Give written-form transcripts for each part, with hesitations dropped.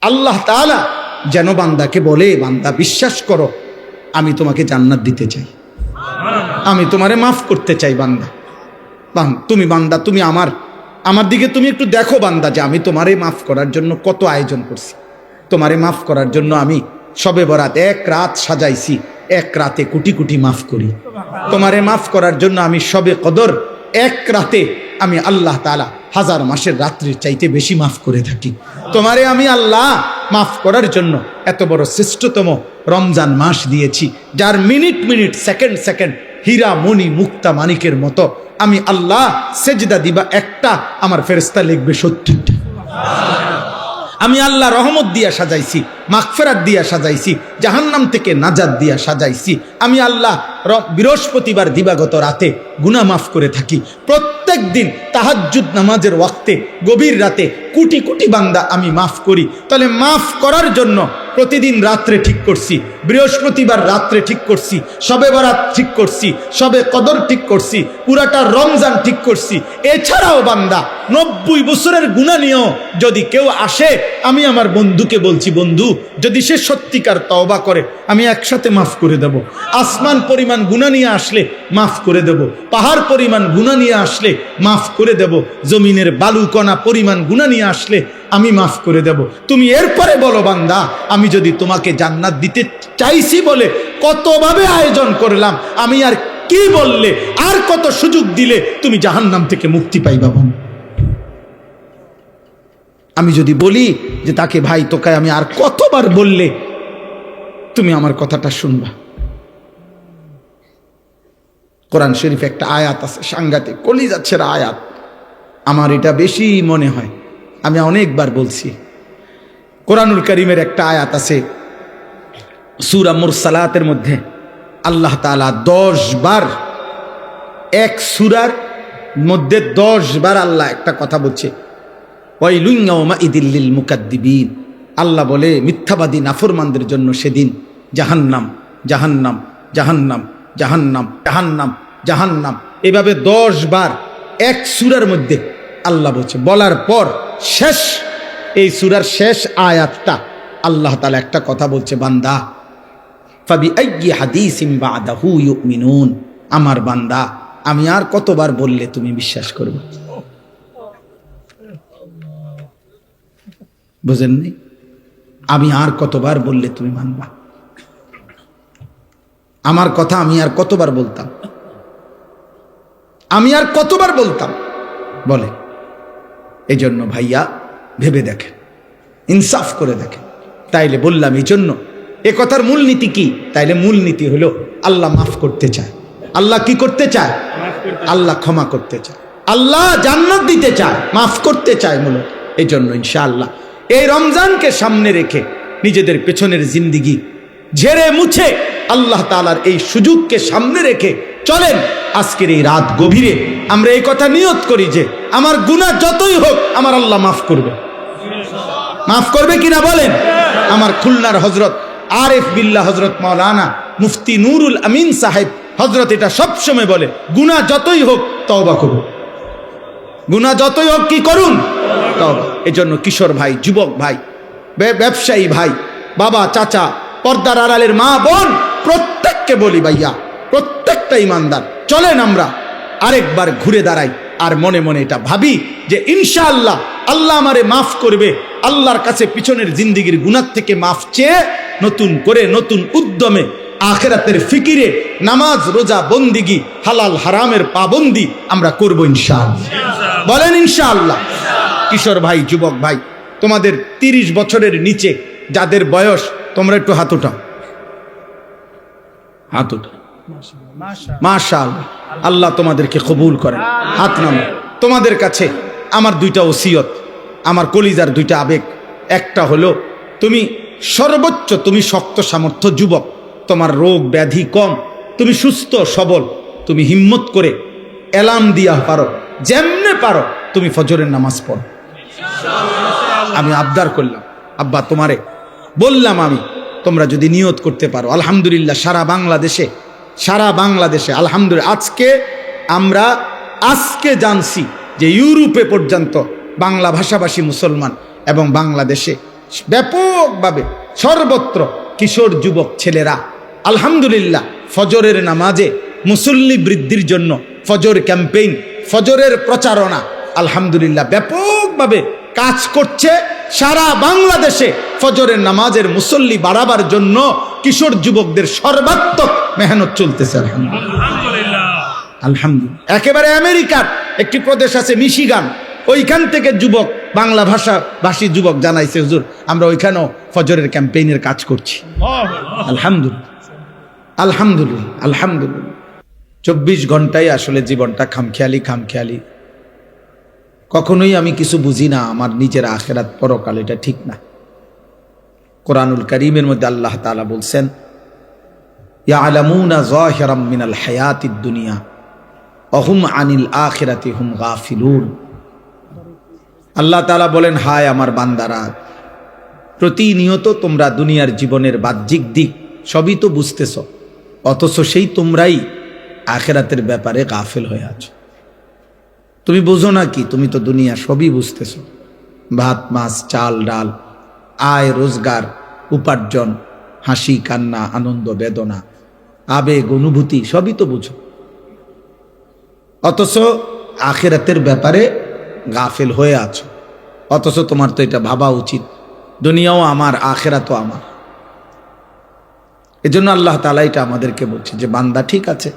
আল্লাহ তাআলা যেন বান্দাকে বলে, বান্দা বিশ্বাস করো আমি তোমাকে জান্নাত দিতে চাই, আমি তোমারে মাফ করতে চাই। বান্দা তুমি বান্দা তুমি আমার দিকে তুমি একটু দেখো বান্দা, যে আমি তোমারে মাফ করার জন্য কত আয়োজন করছি। তোমারে মাফ করার জন্য আমি শবে বরাত এক রাত সাজাইছি, এক রাতে কোটি কোটি মাফ করি। তোমারে মাফ করার জন্য আমি শবে কদর এক রাতে আমি আল্লাহ তাআলা 1000 মাসের রাত্রির চাইতে বেশি মাফ করে থাকি। তোমারে আমি আল্লাহ মাফ করার জন্য এত বড় শ্রেষ্ঠতম রমজান মাস দিয়েছি, যার মিনিট মিনিট সেকেন্ড সেকেন্ড হীরা মণি মুক্তা মানিকের মতো আমি আল্লাহ সেজদা দিবা একটা, আমার ফেরেশতা লিখবে 70টা। আমি আল্লাহ রহমত দিয়া সাজাইছি, মাগফিরাত দিয়া সাজাইছি, জাহান্নাম থেকে নাজাত দিয়া সাজাইছি। আমি আল্লাহ বৃহস্পতিবার দিবাগত রাতে গুনাহ মাফ করে থাকি। প্রত্যেক দিন তাহাজ্জুদ নামাজের ওয়াক্তে গভীর রাতে কোটি কোটি বান্দা আমি মাফ করি। তাহলে মাফ করার জন্য প্রতিদিন রাত্রে ঠিক করছি, বৃহস্পতিবার রাত্রে ঠিক করছি, শবে বরাত ঠিক করছি, শবে কদর ঠিক করছি, পুরাটা রমজান ঠিক করছি। এছাড়াও বান্দা 90 বছরের গুনাহ নিয়েও যদি কেউ আসে, আমি আমার বন্ধুকে বলছি, বন্ধু যদি সে সত্যিকার তওবা করে আমি একসাথে মাফ করে দেব। আসমান পরিমাণ গুনাহ নিয়ে আসলে মাফ করে দেব, পাহাড় পরিমাণ গুনাহ নিয়ে আসলে মাফ করে দেব, জমিনের বালুকণা পরিমাণ গুনাহ নিয়ে আসলে আমি মাফ করে দেব। তুমি এরপরে বলো বান্দা, আমি যদি তোমাকে জান্নাত দিতে চাইছি বলে কতভাবে আয়োজন করলাম, আমি আর কি বললে, আর কত সুযোগ দিলে তুমি জাহান্নাম থেকে মুক্তি পাইবা। আমি যদি বলি যে তাকে ভাই তোকে আমি আর কতবার বললে তুমি আমার কথাটা শুনবা। কোরআন শরীফে একটা আয়াত আছে, সাংঘাতিক কলিজা ছেঁড়া আয়াত, আমার এটা বেশি মনে হয়, আমি অনেকবার বলছি। কোরআনুল কারীমের একটা আয়াত আছে সূরা মুরসালাতের মধ্যে, আল্লাহ তাআলা 10 বার, এক সূরার মধ্যে 10 বার আল্লাহ একটা কথা বলছে, ওয়াইলুন ইয়াউমাইযিল লিল মুকাদ্দিবিন। আল্লাহ বলে মিথ্যাবাদী নাফরমানদের জন্য সেদিন জাহান্নাম জাহান্নাম জাহান্নাম জাহান্নাম জাহান্নাম জাহান্নাম, এভাবে 10 বার এক সূরার মধ্যে আল্লাহ বলছে। বলার পর শেষ, এই সূরার শেষ আয়াতটা আল্লাহ তাআলা একটা কথা বলছে, বান্দা ফাবিআইয়ি হাদিসিন বা'দাহু ইউমিনুন, আমার বান্দা আমি আর কতবার বললে তুমি বিশ্বাস করবে। বুঝেননি? আমি আর কতবার বললে তুমি মানবা? আমার কথা আমি আর কতবার বলতাম, আমি আর কতবার বলতাম বলে। এই জন্য ভাইয়া ভেবে দেখেন, ইনসাফ করে দেখেন। তাইলে বললাম এই জন্য এ কথার মূলনীতি কি? তাইলে মূলনীতি হলো আল্লাহ মাফ করতে চায়। আল্লাহ কি করতে চায়? আল্লাহ ক্ষমা করতে চায়, আল্লাহ জান্নাত দিতে চায়, মাফ করতে চায় মূলত। এই জন্য ইনশাআল্লাহ এই রমজানকে সামনে রেখে নিজেদের পেছনের জিন্দিগি ঝেড়ে মুছে আল্লাহ তাআলার এই সুযোগকে সামনে রেখে চলেন। আজকের এই রাত গভীরে আমরা এই কথা নিয়ত করি যে আমার গুনাহ যতই হোক আমার আল্লাহ মাফ করবে। মাফ করবে কিনা বলেন? আমার খুলনার হযরত আরিফ বিল্লাহ হযরত মাওলানা মুফতি নুরুল আমিন সাহেব হযরত এটা সবসময় বলে, গুনাহ যতই হোক তওবা করুন, গুনাহ যতই হোক কি করুন? তওবা। এজন্য কিশোর ভাই, যুবক ভাই, ব্যবসায়ী ভাই, বাবা, চাচা, পর্দার আড়ালের মা বোন, প্রত্যেককে বলি ভাইয়া, প্রত্যেকটা ইমানদার চলেন আমরা আরেকবার ঘুরে দাঁড়াই আর মনে মনে এটা ভাবি যে ইনশাআল্লাহ আল্লাহ আমারে মাফ করবে। আল্লাহর কাছে পিছনের জিন্দিগির গুনাহ থেকে মাফ চেয়ে নতুন করে নতুন উদ্যমে আখিরাতের ফিকিরে নামাজ রোজা বন্দিগি হালাল হারামের পাবন্দি আমরা করব ইনশাআল্লাহ। বলেন ইনশাআল্লাহ। কিশোর ভাই, যুবক ভাই, তোমাদের 30 বছরের নিচে যাদের বয়স, তোমরা একটু হাত উঠাও, হাত উঠাও। মাশাআল্লাহ, আল্লাহ তোমাদেরকে কবুল করেন। হাত নামো। তোমাদের কাছে আমার 2টা ওসিয়ত, আমার কলিজার 2টা আবেগ। একটা হলো তুমি সর্বোচ্চ, তুমি শক্ত সামর্থ্য যুবক, তোমার রোগ ব্যাধি কম, তুমি সুস্থ সবল, তুমি হিম্মত করে এলাম দিয়া পারো, যেমনে পারো তুমি ফজরের নামাজ পড়ো। আমি আবদার করলাম, আব্বা তোমারে বললাম আমি, তোমরা যদি নিয়ত করতে পারো, আলহামদুলিল্লাহ সারা বাংলাদেশে আলহামদুলিল্লাহ আমরা আজকে জানছি যে ইউরোপে পর্যন্ত বাংলা ভাষাভাষী মুসলমান এবং বাংলাদেশে ব্যাপকভাবে সর্বত্র কিশোর যুবক ছেলেরা আলহামদুলিল্লাহ ফজরের নামাজে মুসল্লি বৃদ্ধির জন্য ফজর ক্যাম্পেইন, ফজরের প্রচারণা আলহামদুলিল্লাহ ব্যাপকভাবে কাজ করছে। সারা বাংলাদেশে ফজরের নামাজের মুসল্লি বাড়াবার জন্য কিশোর যুবকদের সর্বাত্মক মেহনত চলতেছে আলহামদুলিল্লাহ। আলহামদুলিল্লাহ। একেবারে আমেরিকার একটি প্রদেশ আছে মিশিগান, ওইখান থেকে যুবক, বাংলা ভাষী যুবক জানাইছে, হুজুর আমরা ওইখানেও ফজরের ক্যাম্পেইনের কাজ করছি। আলহামদুলিল্লাহ আলহামদুলিল্লাহ আলহামদুলিল্লাহ। 24 ঘন্টায় আসলে জীবনটা খামখেয়ালি। কখনোই আমি কিছু বুঝি না, আমার নিজের আখিরাত পরকাল এটা ঠিক না। কোরআনুল কারীমের মধ্যে আল্লাহ তাআলা বলছেন, ইয়ালামুনা যাহিরাম মিনাল হায়াতিদ দুনিয়া ওয়া হুম আনিল আখিরাতি হুম গাফিলুন। আল্লাহ তাআলা বলেন, হায় আমার বান্দারা, প্রতিনিয়ত তোমরা দুনিয়ার জীবনের বাহ্যিক দিক সবই তো বুঝতেছ, অথচ সেই তোমরাই আখিরাতের ব্যাপারে গাফিল হয়ে আছো। তুমি বুঝো না কি? তুমি তো দুনিয়া সবই বুঝতেছ, ভাত মাছ চাল ডাল, আয় রোজগার, উপার্জন, হাসি কান্না, আনন্দ বেদনা, আবেগ অনুভূতি সবই তো বুঝো, অথচ আখিরাতের ব্যাপারে গাফিল হয়ে আছো। অথচ তোমার তো এটা ভাবা উচিত, দুনিয়াও আমার, আখিরাতও আমার। এজন্য আল্লাহ তাআলা এটা আমাদেরকে বলছে যে বান্দা ঠিক আছে,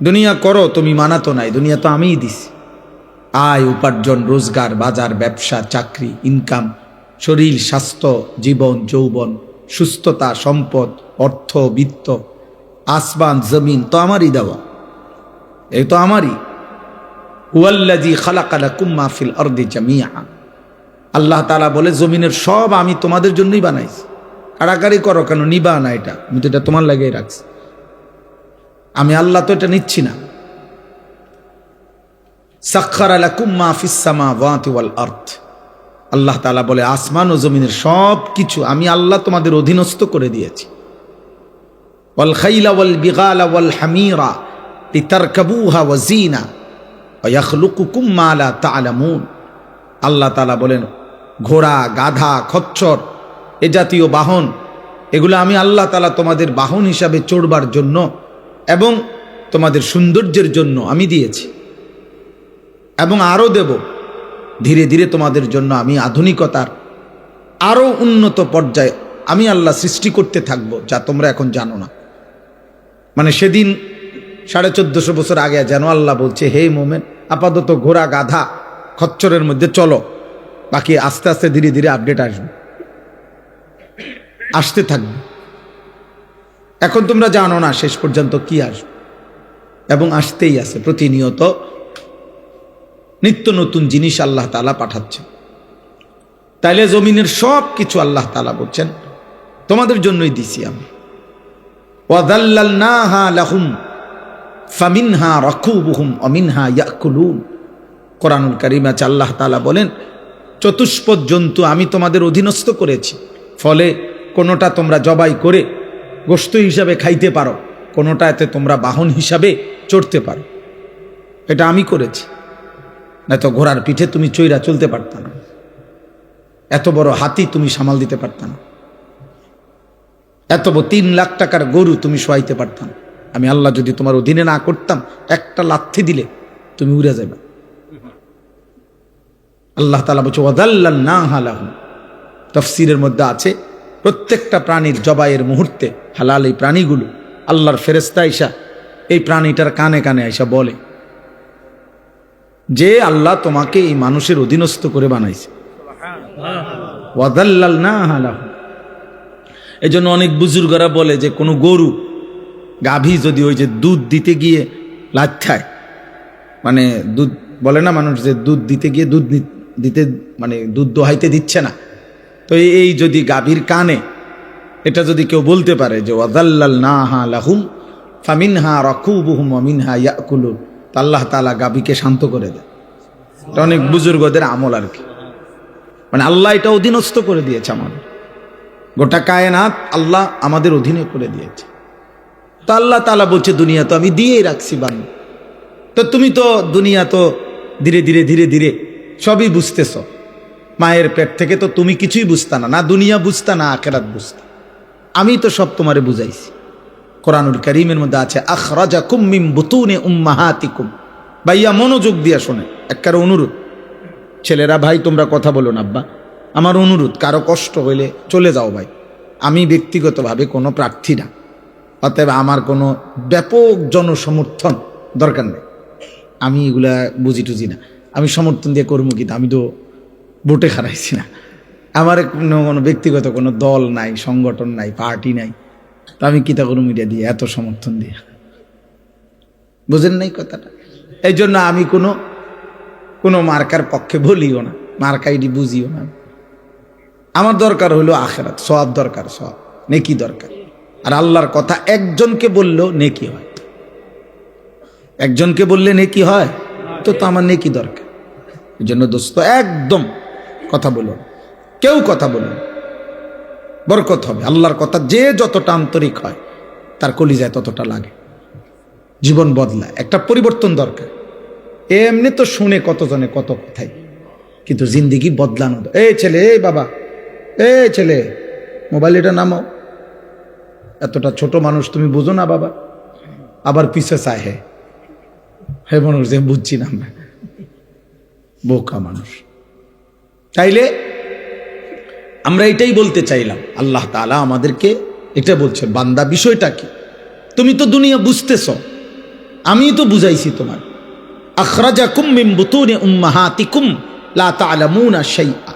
দুনিয়া করো, তুমি মানা তো নাই, দুনিয়া তো আমিই দিছি। আয় উপার্জন, রোজগার, বাজার, ব্যবসা, চাকরি, ইনকাম, শরীর, স্বাস্থ্য, জীবন, যৌবন, সুস্থতা, সম্পদ, অর্থ, বিত্ত, আসমান জমিন তো আমারই দেওয়া, এই তো আমারই। হুয়াল্লাযী খালাকা লাকুম মা ফিল আরদি জামিআ। আল্লাহ তাআলা বলে, জমিনের সব আমি তোমাদের জন্যই বানাইছি। কাড়াকাড়ি করো কেন? নিবা না, এটা আমি তো এটা তোমার লাগিয়ে রাখছি, আমি আল্লাহ তো এটা নিচ্ছি না। সাখখারা লাকুম মা ফিস সামাওয়াতি ওয়াল আরদ। আল্লাহ তাআলা বলে, আসমান ও জমিনের সব কিছু আমি আল্লাহ তোমাদের অধীনস্থ করে দিয়েছি। ওয়াল খাইলা ওয়াল বিগালা ওয়াল হামিরা লিতারকাবুহা ওয়া জিনা ওয়া ইয়াখলুকুকুম মা লা তা'লামুন। আল্লাহ তাআলা বলেন, ঘোড়া, গাধা, খচ্চর, এ জাতীয় বাহন, এগুলো আমি আল্লাহ তাআলা তোমাদের বাহন হিসাবে চড়বার জন্য এবং তোমাদের সৌন্দর্যের জন্য আমি দিয়েছি, এবং আরও দেব। ধীরে ধীরে তোমাদের জন্য আমি আধুনিকতার আরও উন্নত পর্যায়ে আমি আল্লাহ সৃষ্টি করতে থাকবো, যা তোমরা এখন জানো না। মানে সেদিন 1450 বছর আগে যেন আল্লাহ বলছে, হে মোমেন, আপাতত ঘোড়া, গাধা, খচ্চরের মধ্যে চলো, বাকি আস্তে আস্তে ধীরে ধীরে আপডেট আসতে থাকবে। এখন তোমরা জানো না শেষ পর্যন্ত কি আসবে, এবং আসতেই আছে। প্রতিনিয়ত নিত্য নতুন জিনিস আল্লাহ তাআলা পাঠাচ্ছে। তাইলে জমিনের সব কিছু আল্লাহ তাআলা বলছেন তোমাদের জন্যই দিছি আমি। ওয়াযাল্লালনাহা লাহুম ফামিনহা রাকুবুহুম ওয়া মিনহা ইয়াকুলুন। কোরআনুল কারীমে আছে, আল্লাহ তাআলা বলেন, চতুষ্পদ জন্তু আমি তোমাদের অধীনস্থ করেছি, ফলে কোনোটা তোমরা জবাই করে গোশত হিসাবে খাইতে পারো, কোনোটাতে তোমরা বাহন হিসাবে চড়তে পারো। এটা আমি করেছি, না তো ঘোড়ার পিঠে তুমি চইরা চলতে পারত না, এত বড় হাতি তুমি সামাল দিতে পারত না, এত বড় 3 লাখ টাকার গরু তুমি শোয়াইতে পারত না। আমি আল্লাহ যদি তোমার অধীনে না করতাম, একটা লাথি দিলে তুমি উড়ে যাবে। আল্লাহ তাআলা বলছে, ওয়াযাল্লালনাহা লাহুম। তাফসীরের মধ্যে আছে, প্রত্যেকটা প্রাণীর জবাইয়ের মুহূর্তে হালাল এই প্রাণীগুলো আল্লাহর ফেরেশতা আইসা এই প্রাণীটার কানে কানে আইসা বলে যে আল্লাহ তোমাকে এই মানুষের অধীনস্থ করে বানাইছে। ওয়াযাল্লালনাহা লাহুম। এই জন্য অনেক বুজুর্গরা বলে যে কোনো গরু, গাভী যদি ওই যে দুধ দিতে গিয়ে লাথ্যায়, মানে দুধ বলে না মানুষ, যে দুধ দিতে গিয়ে দুধ দিতে মানে দুধ দোহাইতে দিচ্ছে না, তো এই যদি গাভীর কানে এটা যদি কেউ বলতে পারে যে ওয়াযাল্লালনাহা লাহুম ফামিনহা রাকুবুহুম ওয়া মিনহা ইয়াকুলুন, আল্লাহ তাআলা গাভীকে শান্ত করে দেয়। এটা অনেক বুজুর্গদের আমল আর কি, মানে আল্লাহ এটা অধীনস্থ করে দিয়েছে আমাদের, গোটা কায়নাত আল্লাহ আমাদের অধীনে করে দিয়েছে। তো আল্লাহ তাআলা বলছে, দুনিয়া তো আমি দিয়েই রাখছি বান্দা, তো তুমি তো দুনিয়া তো ধীরে ধীরে ধীরে ধীরে সবই বুঝতেছ, মায়ের পেট থেকে তো তুমি কিছুই বুঝতা না, না দুনিয়া বুঝতা না আখিরাত বুঝতা। আমি তো সব তোমারে বুঝাইছি। কোরআনুল কারীমের মধ্যে আছে আখরাজাকুম মিন বুতুনি উম্মাহাতিকুম। ভাইয়া মনোযোগ দিয়া শোনে, একবার অনুরোধ, ছেলেরা ভাই তোমরা কথা বলো না, আব্বা আমার অনুরোধ, কারো কষ্ট হইলে চলে যাও ভাই। আমি ব্যক্তিগতভাবে কোনো প্রার্থী না, অতএব আমার কোনো ব্যাপক জনসমর্থন দরকার নেই। আমি এগুলা বুঝি টুঝি না, আমি সমর্থন দিয়ে করবো কি? আমি তো ভোটে হারাইছি না, আমার কোনো ব্যক্তিগত কোনো দল নাই, সংগঠন নাই, পার্টি নাই, তো আমি কিতা করবো মিডিয়া দিয়ে এত সমর্থন দিয়ে? বুঝেন নাই কথাটা? এই জন্য আমি কোনো মার্কার পক্ষে বলিও না, মার্কাইডি বুঝিও না। আমার দরকার হলো আখিরাত, সওয়াব দরকার, সওয়াব নেকি দরকার। আর আল্লাহর কথা একজনকে বললেও নেকি হয়, একজনকে বললে নেকি হয়, তো আমার নেকি দরকার। এই জন্য দোস্ত একদম কথা বলো, কেউ কথা বলো, বরকত হবে। আল্লাহর কথা যে যতটা আন্তরিক হয় তার কলিজায় ততটা লাগে, জীবন বদলায়, একটা পরিবর্তন দরকার। এমনি তো শুনে কতজনে কত কথাই, কিন্তু জিন্দিগি বদলানো। এই ছেলে, এই বাবা, এই ছেলে, মোবাইল এটা নামাও, এতটা ছোট মানুষ তুমি বুঝো না বাবা? আবার পিছে চায়, হে মানুষ যে বুঝছি না আমরা, বোকা মানুষ। তাইলে আমরা এটাই বলতে চাইলাম, আল্লাহ তাআলা আমাদেরকে এটা বলছে, বান্দা বিষয়টা কি? তুমি তো দুনিয়া বুঝতেছ, আমি তো বুঝাইছি তোমার। আখরাজাকুম মিন বুতুনি উম্মাহাতিকুম লা তা'লামুনা শাইআ।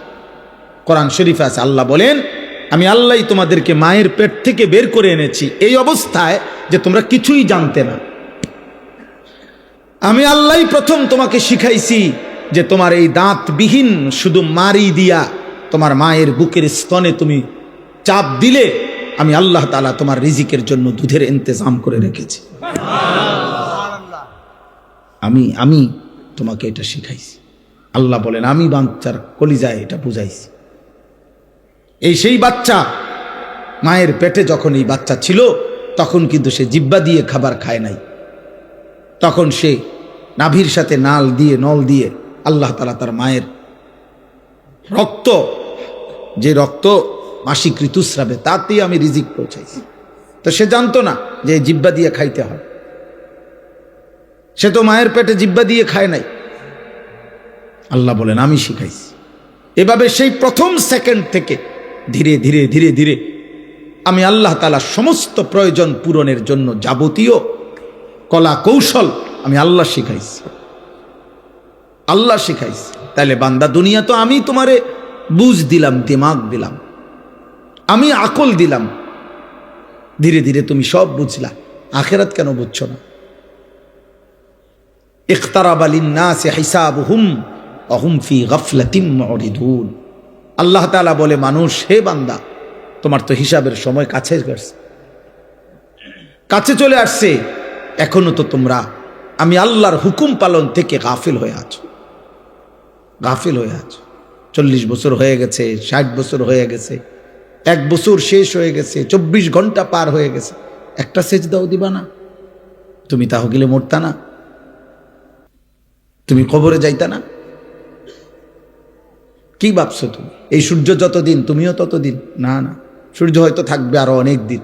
কোরআন শরীফে আছে, আল্লাহ বলেন আমি আল্লাহই তোমাদেরকে মায়ের পেট থেকে বের করে এনেছি এই অবস্থায় যে তোমরা কিছুই জানতে না। আমি আল্লাহই প্রথম তোমাকে শিখাইছি যে তোমার এই দাঁতবিহীন শুধু মারি দিয়া তোমার মায়ের বুকের স্তনে তুমি চাপ দিলে আমি আল্লাহ তাআলা তোমার রিজিকের জন্য দুধের ইন্তজাম করে রেখেছি। আমি তোমাকে এটা শিখাইছি। আল্লাহ বলেন আমি বাচ্চার কলিজায় এটা বুঝাইছি। এই সেই বাচ্চা মায়ের পেটে যখন এই বাচ্চা ছিল তখন কিন্তু সে জিহ্বা দিয়ে খাবার খায় নাই, তখন সে নাভির সাথে নল দিয়ে আল্লাহ তাআলা তার মায়ের রক্ত, যে রক্ত মাসিক ঋতুস্রাবে, তাতেই আমি রিজিক পৌঁছাইছি। তো সে জানতো না যে জিহ্বা দিয়ে খাইতে হয়, সে তো মায়ের পেটে জিহ্বা দিয়ে খায় নাই। আল্লাহ বলেন আমি শিখাইছি। এভাবে সেই প্রথম সেকেন্ড থেকে ধীরে ধীরে ধীরে ধীরে আমি আল্লাহ তাআলা সমস্ত প্রয়োজন পূরণের জন্য যাবতীয় কলা কৌশল আমি আল্লাহ শিখাইছি, আল্লাহ শিখাইছি। তাইলে বান্দা দুনিয়া তো আমি তোমারে বুঝ দিলাম, দিমাগ দিলাম, আমি আকল দিলাম, ধীরে ধীরে তুমি সব বুঝলা। আখিরাত কেন বুঝছো না? ইখতারাবা লিন-নাসি হিসাবুহুম ওয়া হুম ফি গাফলাতিন মুরিদুন। আল্লাহ তাআলা বলে, মানুষ, হে বান্দা, তোমার তো হিসাবের সময় কাছে চলে আসছে, এখনো তো তোমরা আমি আল্লাহর হুকুম পালন থেকে গাফিল হয়ে আছো। 40 বছর হয়ে গেছে, 60 বছর হয়ে গেছে, 1 বছর শেষ হয়ে গেছে, 24 ঘন্টা পার হয়ে গেছে, একটা সেজদাও দিবা না? তুমি তাহ গেলে মরতা না? তুমি কবরে যাইতা না? কি ভাবছো তুমি? এই সূর্য যতদিন তুমিও ততদিন? না, সূর্য হয়তো থাকবে আরো অনেক দিন,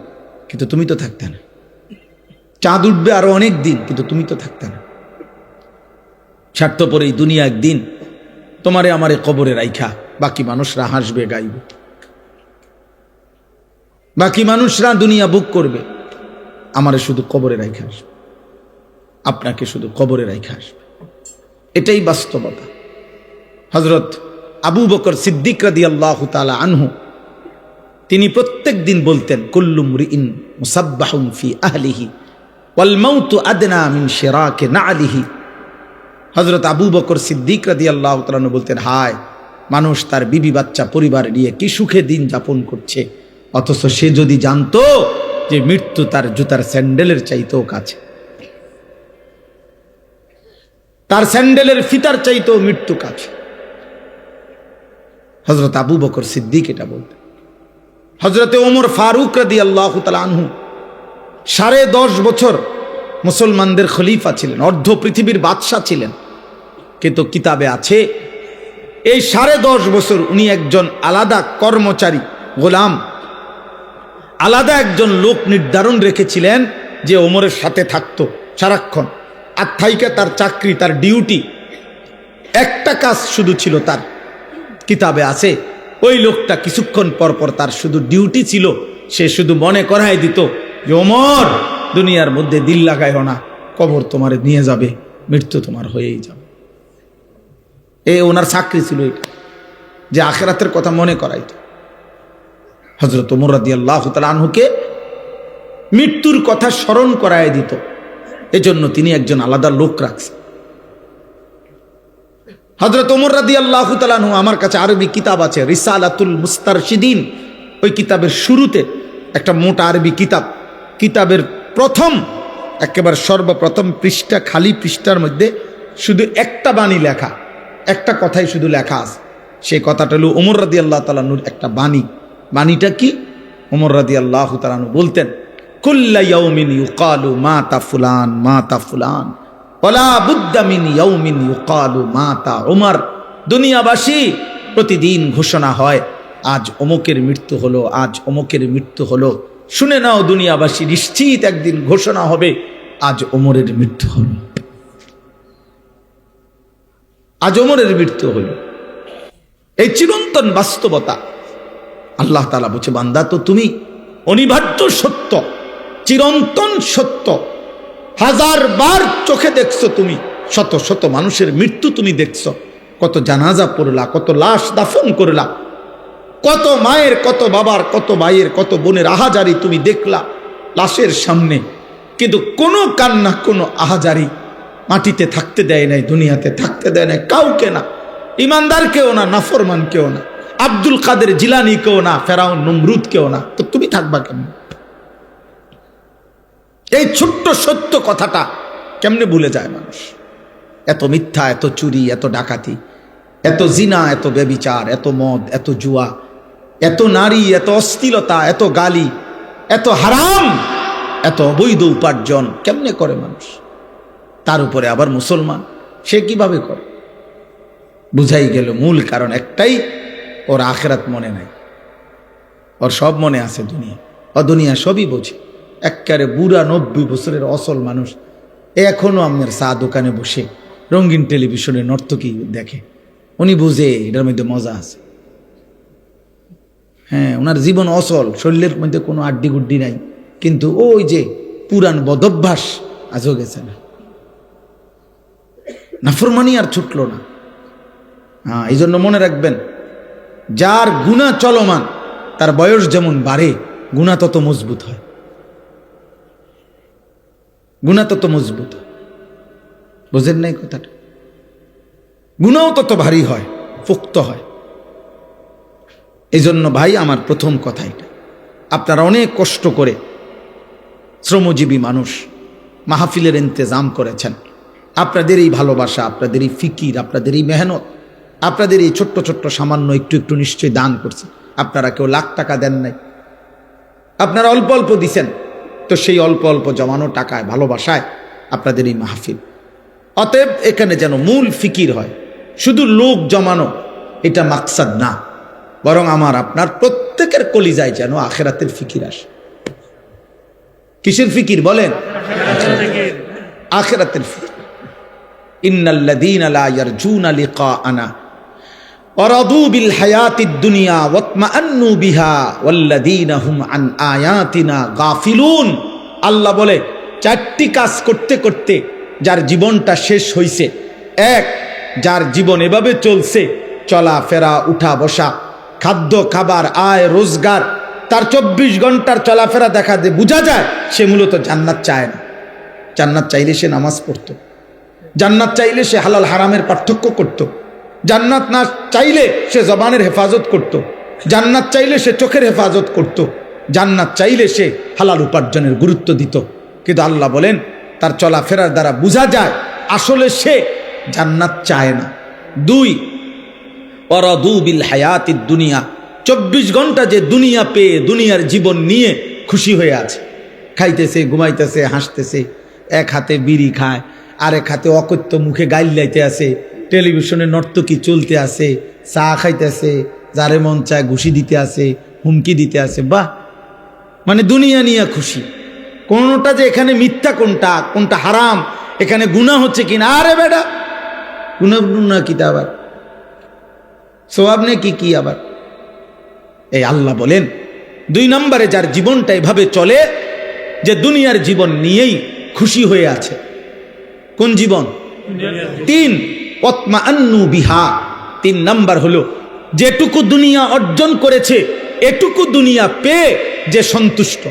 কিন্তু তুমি তো থাকতে না। চাঁদ উঠবে আরো অনেক দিন, কিন্তু তুমি তো থাকতে না। স্বার্থপর এই দুনিয়া একদিন তোমারে আমারে কবরে রাইখা বাকি মানুষরা হাসবে গাইবে, বাকি মানুষরা দুনিয়া বুক করবে, আমারে শুধু কবরে রাইখা আসবে, আপনাকে শুধু কবরে রাইখা আসবে। এটাই বাস্তবতা। হযরত আবু বকর সিদ্দিক রাদিয়াল্লাহু তাআলা আনহু তিনি প্রত্যেক দিন বলতেন, কুল্লু মুরিইন মুসাব্বাহুন ফি আহলিহি ওয়াল মাউতু আদনা মিন শিরাকি নালিহি। হযরত আবু বকর সিদ্দিক রাদিয়াল্লাহু তাআলা আনহু বলতেন, হায় মানুষ তার বিবি বাচ্চা পরিবার নিয়ে কি সুখে দিন যাপন করছে, অথচ সে যদি জানতো যে মৃত্যু তার জুতার স্যান্ডেলের চাইতেও কাছে, তার স্যান্ডেলের ফিতার চাইতেও মৃত্যু কাছে। হযরত আবু বকর সিদ্দিক এটা বলতেন। হযরতে ওমর ফারুক রাদিয়াল্লাহু তাআলা আনহু 10.5 বছর মুসলমানদের খলিফা ছিলেন, অর্ধ পৃথিবীর বাদশা ছিলেন, কিন্তু কিতাবে আছে এই 10.5 বছর উনি একজন আলাদা কর্মচারী, গোলাম, আলাদা একজন লোক নির্ধারণ রেখেছিলেন যে ওমরের সাথে থাকতো সারাক্ষণ। আর থাইকা তার চাকরি, তার ডিউটি, একটা কাজ শুধু ছিল তার, কিতাবে আছে, ওই লোকটা কিছুক্ষণ পর পর তার শুধু ডিউটি ছিল, সে শুধু মনে করাই দিত যে ওমর, দুনিয়ার মধ্যে দিল লাগাইও না, কবর তোমার নিয়ে যাবে, মৃত্যু তোমার হয়েই যাবে। এই ওনার চাকরি ছিল এটা, যে আখিরাতের কথা মনে করাইত। হযরত ওমর রাদিয়াল্লাহু তাআলা আনহুকে মৃত্যুর কথা স্মরণ করায় দিত, এজন্য তিনি একজন আলাদা লোক রাখছেন। হযরত ওমর রাদিয়াল্লাহু তাআলা আনহু, আমার কাছে আরবি কিতাব আছে রিসালাতুল মুস্তারশিদিন, ওই কিতাবের শুরুতে একটা মোটা আরবি কিতাব, কিতাবের প্রথম একেবারে সর্বপ্রথম পৃষ্ঠা, খালি পৃষ্ঠার মধ্যে শুধু একটা বাণী লেখা, একটা কথাই শুধু লেখা আছে। সেই কথাটা হলো ওমর রাদিয়াল্লাহু তাআলা আনহুর একটা বাণী। বাণীটা কি? ওমর রাদিয়াল্লাহু তাআলা আনহু বলতেন, কুল্লা ইয়াউমিন ইউকালু মাতা ফুলান মাতা ফুলান ওয়ালা বুদ্দা মিন ইয়াউমিন ইউকালু মাতা ওমর। দুনিয়াবাসী প্রতিদিন ঘোষণা হয়, আজ অমুকের মৃত্যু হলো, আজ অমুকের মৃত্যু হলো। শুনে নাও দুনিয়াবাসী, নিশ্চিত একদিন ঘোষণা হবে, আজ ওমরের মৃত্যু হলো, আজ ওমরের মৃত্যু হলো। এই চিরন্তন বাস্তবতা। আল্লাহ তাআলা বলছে, বান্দা তো তুমি অনিবার্য সত্য, চিরন্তন সত্য, 1000 বার চোখে দেখছো তুমি, শত শত মানুষের মৃত্যু তুমি দেখছো, কত জানাজা পড়লা, কত লাশ দাফন করলা, কত মায়ের, কত বাবার, কত ভাইয়ের, কত বোনের আহাজারি তুমি দেখলা লাশের সামনে, কিন্তু কোনো কান্না, কোনো আহাজারি মাটিতে থাকতে দেয় নাই, দুনিয়াতে থাকতে দেয় নাই কাউকে, না ইমানদার কেউ না, নাফরমান কেউ না, আব্দুল কাদের জিলানি কেউ না, ফেরাউন নমরুদ কেউ না, তো তুমি থাকবা কেমন? এই ছোট্ট সত্য কথাটা কেমনে ভুলে যায় মানুষ? এত মিথ্যা, এত চুরি, এত ডাকাতি, এত জিনা, এত ব্যভিচার, এত মদ, এত জুয়া, এত নারী, এত অশ্লীলতা, এত গালি, এত হারাম, এত অবৈধ উপার্জন কেমনে করে মানুষ? তার উপরে আবার মুসলমান, সে কিভাবে করে? বুঝাই গেল মূল কারণ একটাই, ওর আখিরাত মনে নাই, ওর সব মনে আছে দুনিয়া, ও দুনিয়া সবই বোঝে। একেবারে বুড়া 90 বছরের অসল মানুষ এখনো আপনার চা দোকানে বসে রঙিন টেলিভিশনে নর্তকী দেখে, উনি বুঝে এটার মধ্যে মজা আছে। হ্যাঁ, ওনার জীবন অসল, শরীরের মধ্যে কোনো আড্ডি গুড্ডি নাই, কিন্তু ওই যে পুরান বদভ্যাস আজও গেছে না, নাফরমানি আর ছুটলো না। হ্যাঁ, এই জন্য মনে রাখবেন, যার গুনাহ চলমান তার বয়স যেমন বাড়ে, গুনাহ তত মজবুত হয়, গুনাহ তত মজবুত হয়। বোঝেন নাই কথাটা? গুনাহ তত ভারী হয়, পোক্ত হয়। এই জন্য ভাই আমার প্রথম কথা এটা, আপনারা অনেক কষ্ট করে শ্রমজীবী মানুষ মাহফিলের ইন্তেজাম করেছেন, আপনাদের এই ভালোবাসা, আপনাদের এই ফিকির, আপনাদের এই মেহনত, আপনাদের এই ছোট্ট ছোট্ট সামান্য একটু একটু নিশ্চয়ই দান করছে। আপনারা কেউ লাখ টাকা দেন নাই, আপনারা অল্প অল্প দিছেন, তো সেই অল্প অল্প জমানো টাকায়, ভালোবাসায় আপনাদের এই মাহফিল। অতএব এখানে যেন মূল ফিকির হয়, শুধু লোক জমানো এটা মাকসাদ না, বরং আমার আপনার প্রত্যেকের কলিজায় যেন আখিরাতের ফিকির আসে। কিসের ফিকির বলেন? আখিরাতের ফিকির। ইন্নাল্লাযীনা লা ইয়ারজুনা লিকাআনা ওয়ারাদু বিল হায়াতিদ দুনিয়া ওয়াতমাআন্নু বিহা ওয়াল্লাযীনা হুম আন আয়াতিনা গাফিলুন। আল্লাহ বলে, 4টি কাজ করতে করতে যার জীবনটা শেষ হইছে। এক, যার জীবন এভাবে চলছে, চলা ফেরা, উঠা বসা, খাদ্য খাবার, আয় রোজগার, তার 24 ঘন্টার চলাফেরা দেখা যায়, বোঝা যায় সে মূলত জান্নাত চায় না। জান্নাত চাইলে সে নামাজ পড়তো, জান্নাত চাইলে সে হালাল হারামের পার্থক্য করত, জান্নাত না চাইলে সে জবানের হেফাজত করত, জান্নাত চাইলে সে চোখের হেফাজত করত, জান্নাত চাইলে সে হালাল উপার্জনের গুরুত্ব দিত। কিন্তু আল্লাহ বলেন, তার চলাফেরার দ্বারা বোঝা যায় আসলে সে জান্নাত চায় না। 2, ওয়ারাদু বিল হায়াতিদ দুনিয়া, 24 ঘন্টা যে দুনিয়া পেয়ে দুনিয়ার জীবন নিয়ে খুশি হয়ে আছে, খাইতেছে, ঘুমাইতেছে, হাসতেছে, এক হাতে বিড়ি খায়, আরেক হাতে অকথ্য মুখে গাইল লাইতে আছে, টেলিভিশনে নর্তকী চলতে আছে, চা খাইতেছে, যারে মন চায় ঘুষি দিতে আছে, হুমকি দিতে আছে। বাহ, মানে দুনিয়া নিয়ে খুশি। কোনটা যে এখানে মিথ্যা, কোনটা কোনটা হারাম, এখানে গুনাহ হচ্ছে কিনা, আরে বেটা গুনাহ কিতা আবার সওয়াব নে কি আবার। এই আল্লাহ বলেন 2 নম্বরে যার জীবনটা এভাবে চলে যে দুনিয়ার জীবন নিয়েই খুশি হয়ে আছে। কোন জীবন? 3 ওয়াতমাআন্নু বিহা। 3 নাম্বার হলো যেটুকু দুনিয়া অর্জন করেছে এটুকু দুনিয়া পেয়ে যে সন্তুষ্ট,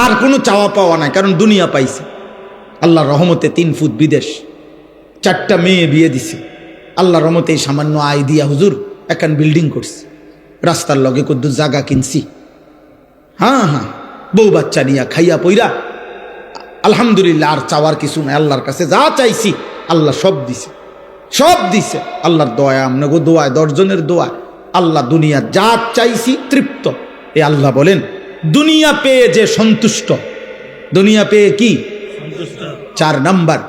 আর কোনো চাওয়া পাওয়া নাই, কারণ দুনিয়া পাইছে। আল্লাহর রহমতে 3 ফুট বিদেশ, 4টা মেয়ে বিয়ে দিছে। আল্লাহর রহমতে এই সামান্য আয় দিয়া হুজুর এখন বিল্ডিং করছি, রাস্তার লগে কদ্দু জায়গা কিনছি। হ্যাঁ, বউ বাচ্চা নিয়া খাইয়া পইরা আলহামদুলিল্লাহ, আর চাওয়ার কিছু নাই। আল্লাহর কাছে যা চাইছি আল্লাহ সব দিছে। আল্লাহর দোয়া, আমনাগো দোয়া, 10 জনের দোয়া, আল্লাহ দুনিয়া যা চাইছি তৃপ্ত। এ আল্লাহ বলেন দুনিয়া পেয়ে যে সন্তুষ্ট, দুনিয়া পেয়ে কি সন্তুষ্ট। 4 নাম্বার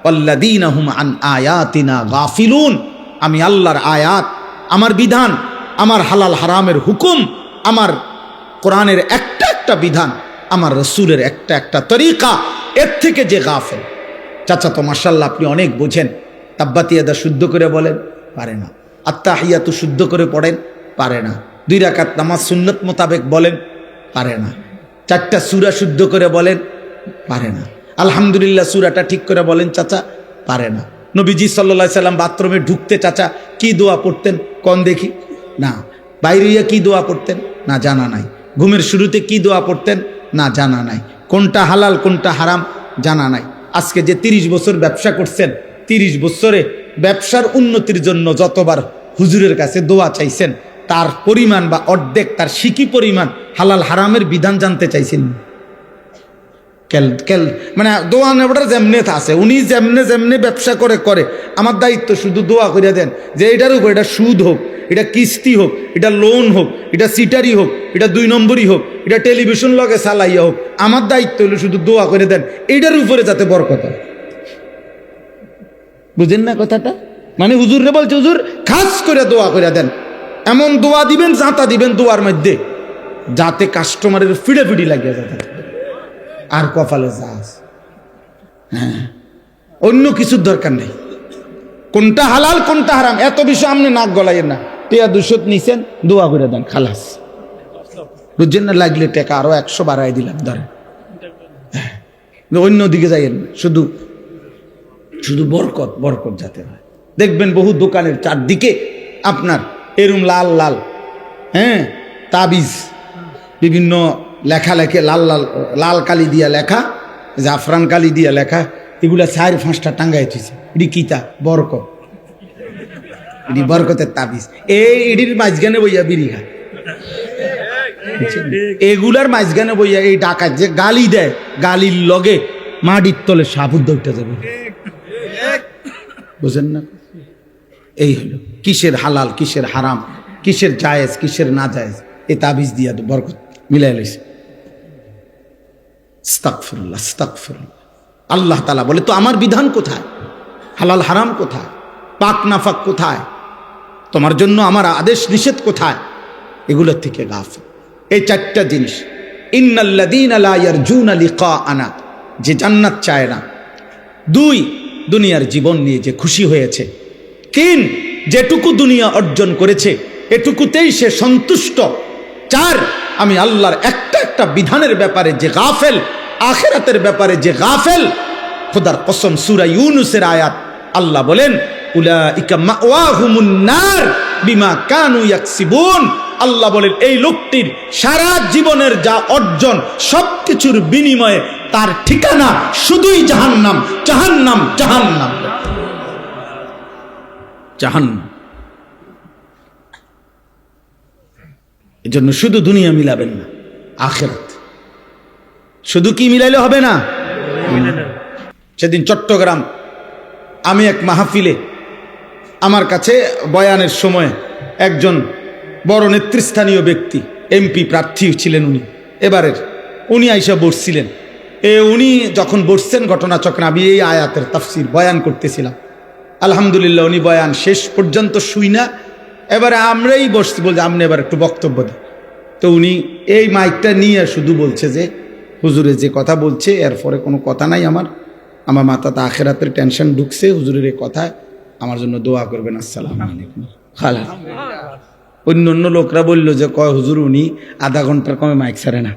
আল্লাযীনা হুম আন আয়াতিনা গাফিলুন। আমি আল্লাহর আয়াত, আমার বিধান, আমার হালাল হারামের হুকুম, আমার কোরআনের একটা বিধান, আমার রাসূলের একটা তরিকা, এর থেকে যে গাফেল। চাচা তো মাশাআল্লাহ আপনি অনেক বোঝেন, তাব্বাতিয়াদা শুদ্ধ করে বলেন পারে না, আত্তাহিয়াতু শুদ্ধ করে পড়েন পারে না, 2 রাকাত নামাজ সুন্নত মোতাবেক বলেন পারে না, 4টা সূরা শুদ্ধ করে বলেন পারে না, আলহামদুলিল্লাহ সূরাটা ঠিক করে বলেন চাচা পারে না। নবীজি সাল্লাল্লাহু আলাইহি সাল্লাম বাথরুমে ঢুকতে চাচা কি দোয়া পড়তেন কোন দেখি? না। বাইরে কি দোয়া পড়তেন? না, জানা নাই। ঘুমের শুরুতে কি দোয়া পড়তেন? না, জানা নাই। কোনটা হালাল কোনটা হারাম জানা নাই। আজকে যে 30 বছর ব্যবসা করছেন, 30 বছরে ব্যবসার উন্নতির জন্য যতবার হুজুরের কাছে দোয়া চাইছেন, তার পরিমাণ বা অর্ধেক, তার সিকি পরিমাণ হালাল হারামের বিধান জানতে চাইছেন। মানে দোয়া নেওয়াটার যেমনে আছে, উনি যেমনে ব্যবসা করে আমার দায়িত্ব শুধু দোয়া করে দেন যে এটার উপর, এটা সুদ হোক, এটা কিস্তি হোক, এটা লোন হোক, এটা সিটারি হোক, এটা 2 নম্বরই হোক, এটা টেলিভিশন লগে চালাইয়া হোক, আমার দায়িত্ব হলো শুধু দোয়া করে দেন এইটার উপরে যাতে বরকত হয়। বুঝেন না কথাটা? মানে হুজুরে বলছে হুজুর খাস করে দোয়া করে দেন, এমন দোয়া দিবেন, জাঁতা দিবেন দোয়ার মধ্যে যাতে কাস্টমারের ফিড়ে লাগিয়ে যাতে আর কপালে যাস। হ্যাঁ, অন্য কিছুর দরকার নেই। কোনটা হালাল কোনটা হারাম এত বিষয় আপনি নাক গলাইয়েন না। টিয়া 200 নিছেন, দোয়া করে দেন, খালাস। বুঝছেন না? লাগলে টাকা আরো 100 বাড়াই দিলাম, ধরেন। অন্য দিকে যাইয়েন, শুধু বরকত যাতে হয়। দেখবেন বহু দোকানের চারদিকে আপনার এরম লাল তাবিজ, বিভিন্ন লেখা লাল কালি দিয়া লেখা, জাফরান কালি দিয়া লেখা, এগুলা 4-5টা টাঙ্গাই থইছে। এটি কিতা? বরকত। এটি বরকতের তাবিজ। এটির মাঝখানে বইয়া বিড়ি খায়, এগুলার মাঝখানে বইয়া এই ডাকাত যে গালি দেয়, গালির লগে মাটির তলে সাবুদ্ধ উঠে যাবে। বুঝেন না? এই হলো কিসের হালাল কিসের হারাম, কিসের জায়েজ কিসের না জায়েজ, এই তাবিজ দিয়া তো বরকত মিলাই লইছে। আস্তাগফিরুল্লাহ, আস্তাগফিরুল্লাহ। আল্লাহ তাআলা বলে তো আমার বিধান কোথায়? হালাল হারাম কোথায়? পাক নাফাক কোথায়? তোমার জন্য আমার আদেশ নিষেধ কোথায়? এগুলোর থেকে গাফিল। এই 4টা জিনিস। ইন্নাল্লাযীনা লা ইয়ারজুনা লিকাআনা, যে জান্নাত চায় না। 2, দুনিয়ার জীবন নিয়ে যে খুশি হয়েছে। 3, যেটুকু দুনিয়া অর্জন করেছে এটুকুতেই সে সন্তুষ্ট। 4, আমি আল্লাহর একটা বিধানের ব্যাপারে যে গাফেল, আখিরাতের ব্যাপারে যে গাফেল। খোদার কসম, সূরা ইউনূসের আয়াত, আল্লাহ বলেন উলাইকা মাওয়াহুমুন নার বিমা কানু ইয়াকসিবুন। আল্লাহ বলেন এই লোকটির সারা জীবনের যা অর্জন সবকিছুর বিনিময়ে তার ঠিকানা শুধুই জাহান্নাম, জাহান্নাম, জাহান্নাম, জাহান্নাম। এজন্য শুধু দুনিয়া মিলাবেন না, আখিরাত। শুধু কি মিলাইলে হবে না? সেদিন চট্টগ্রাম আমি এক মাহফিলে, আমার কাছে বয়ানের সময় একজন বড় নেতৃস্থানীয় ব্যক্তি, এমপি প্রার্থী ছিলেন উনি এবারের, উনি আইসা বসছিলেন। উনি যখন বসছেন ঘটনাচক্রে আমি এই আয়াতের তাফসির বয়ান করতেছিলাম। আলহামদুলিল্লাহ উনি বয়ান শেষ পর্যন্ত শুই না, এবারে আমরাই বসছি, বলছে আপনি এবার একটু বক্তব্য দেন। তো উনি এই মাইকটা নিয়ে শুধু বলছে যে হুজুরে যে কথা বলছে এরপরে কোনো কথা নাই, আমার মাথাতে আখেরাতের টেনশন ঢুকছে, হুজুরের এই কথায় আমার জন্য দোয়া করবেন, আসসালামু আলাইকুম। খালাস। অন্য অন্য লোকরা বলল যে কয় হুজুর উনি আধা ঘন্টার কমে মাইক ছাড়ে না,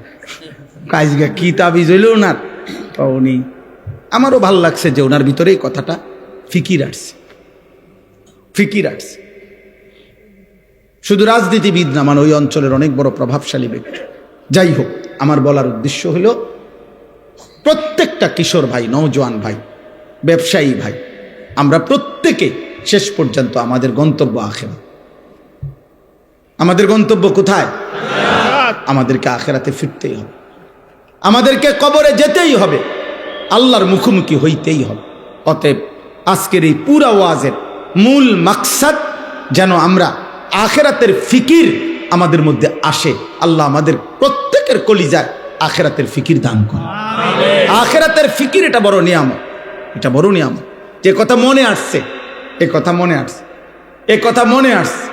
কাজগা কি তাবিজ হইল ওনার। তো উনি, আমারও ভালো লাগছে যে ওনার ভিতরে এই কথাটা ফিকির আসছে, ফিকির আসছে। শুধু রাজনীতিবিদ না, মানে ওই অঞ্চলের অনেক বড় প্রভাবশালী ব্যক্তি। যাই হোক, আমার বলার উদ্দেশ্য হলো প্রত্যেকটা কিশোর ভাই, নওজোয়ান ভাই, ব্যবসায়ী ভাই, আমরা প্রত্যেকে শেষ পর্যন্ত আমাদের গন্তব্য আখিরাত। আমাদের গন্তব্য কোথায়? আমাদেরকে আখিরাতে ফিরতেই হবে, আমাদেরকে কবরে যেতেই হবে, আল্লাহর মুখোমুখি হইতেই হবে। অতএব আজকের এই পুরা ওয়াজের মূল মাকসাদ যেন আমরা আখিরাতের ফিকির আমাদের মধ্যে আসে। আল্লাহ আমাদের প্রত্যেকের কলিজায় আখিরাতের ফিকির দান করে। আখিরাতের ফিকির এটা বড় নিয়ামত, এটা বড় নিয়ামত। যে কথা মনে আসছে, এ কথা মনে আসছে, এ কথা মনে আসছে।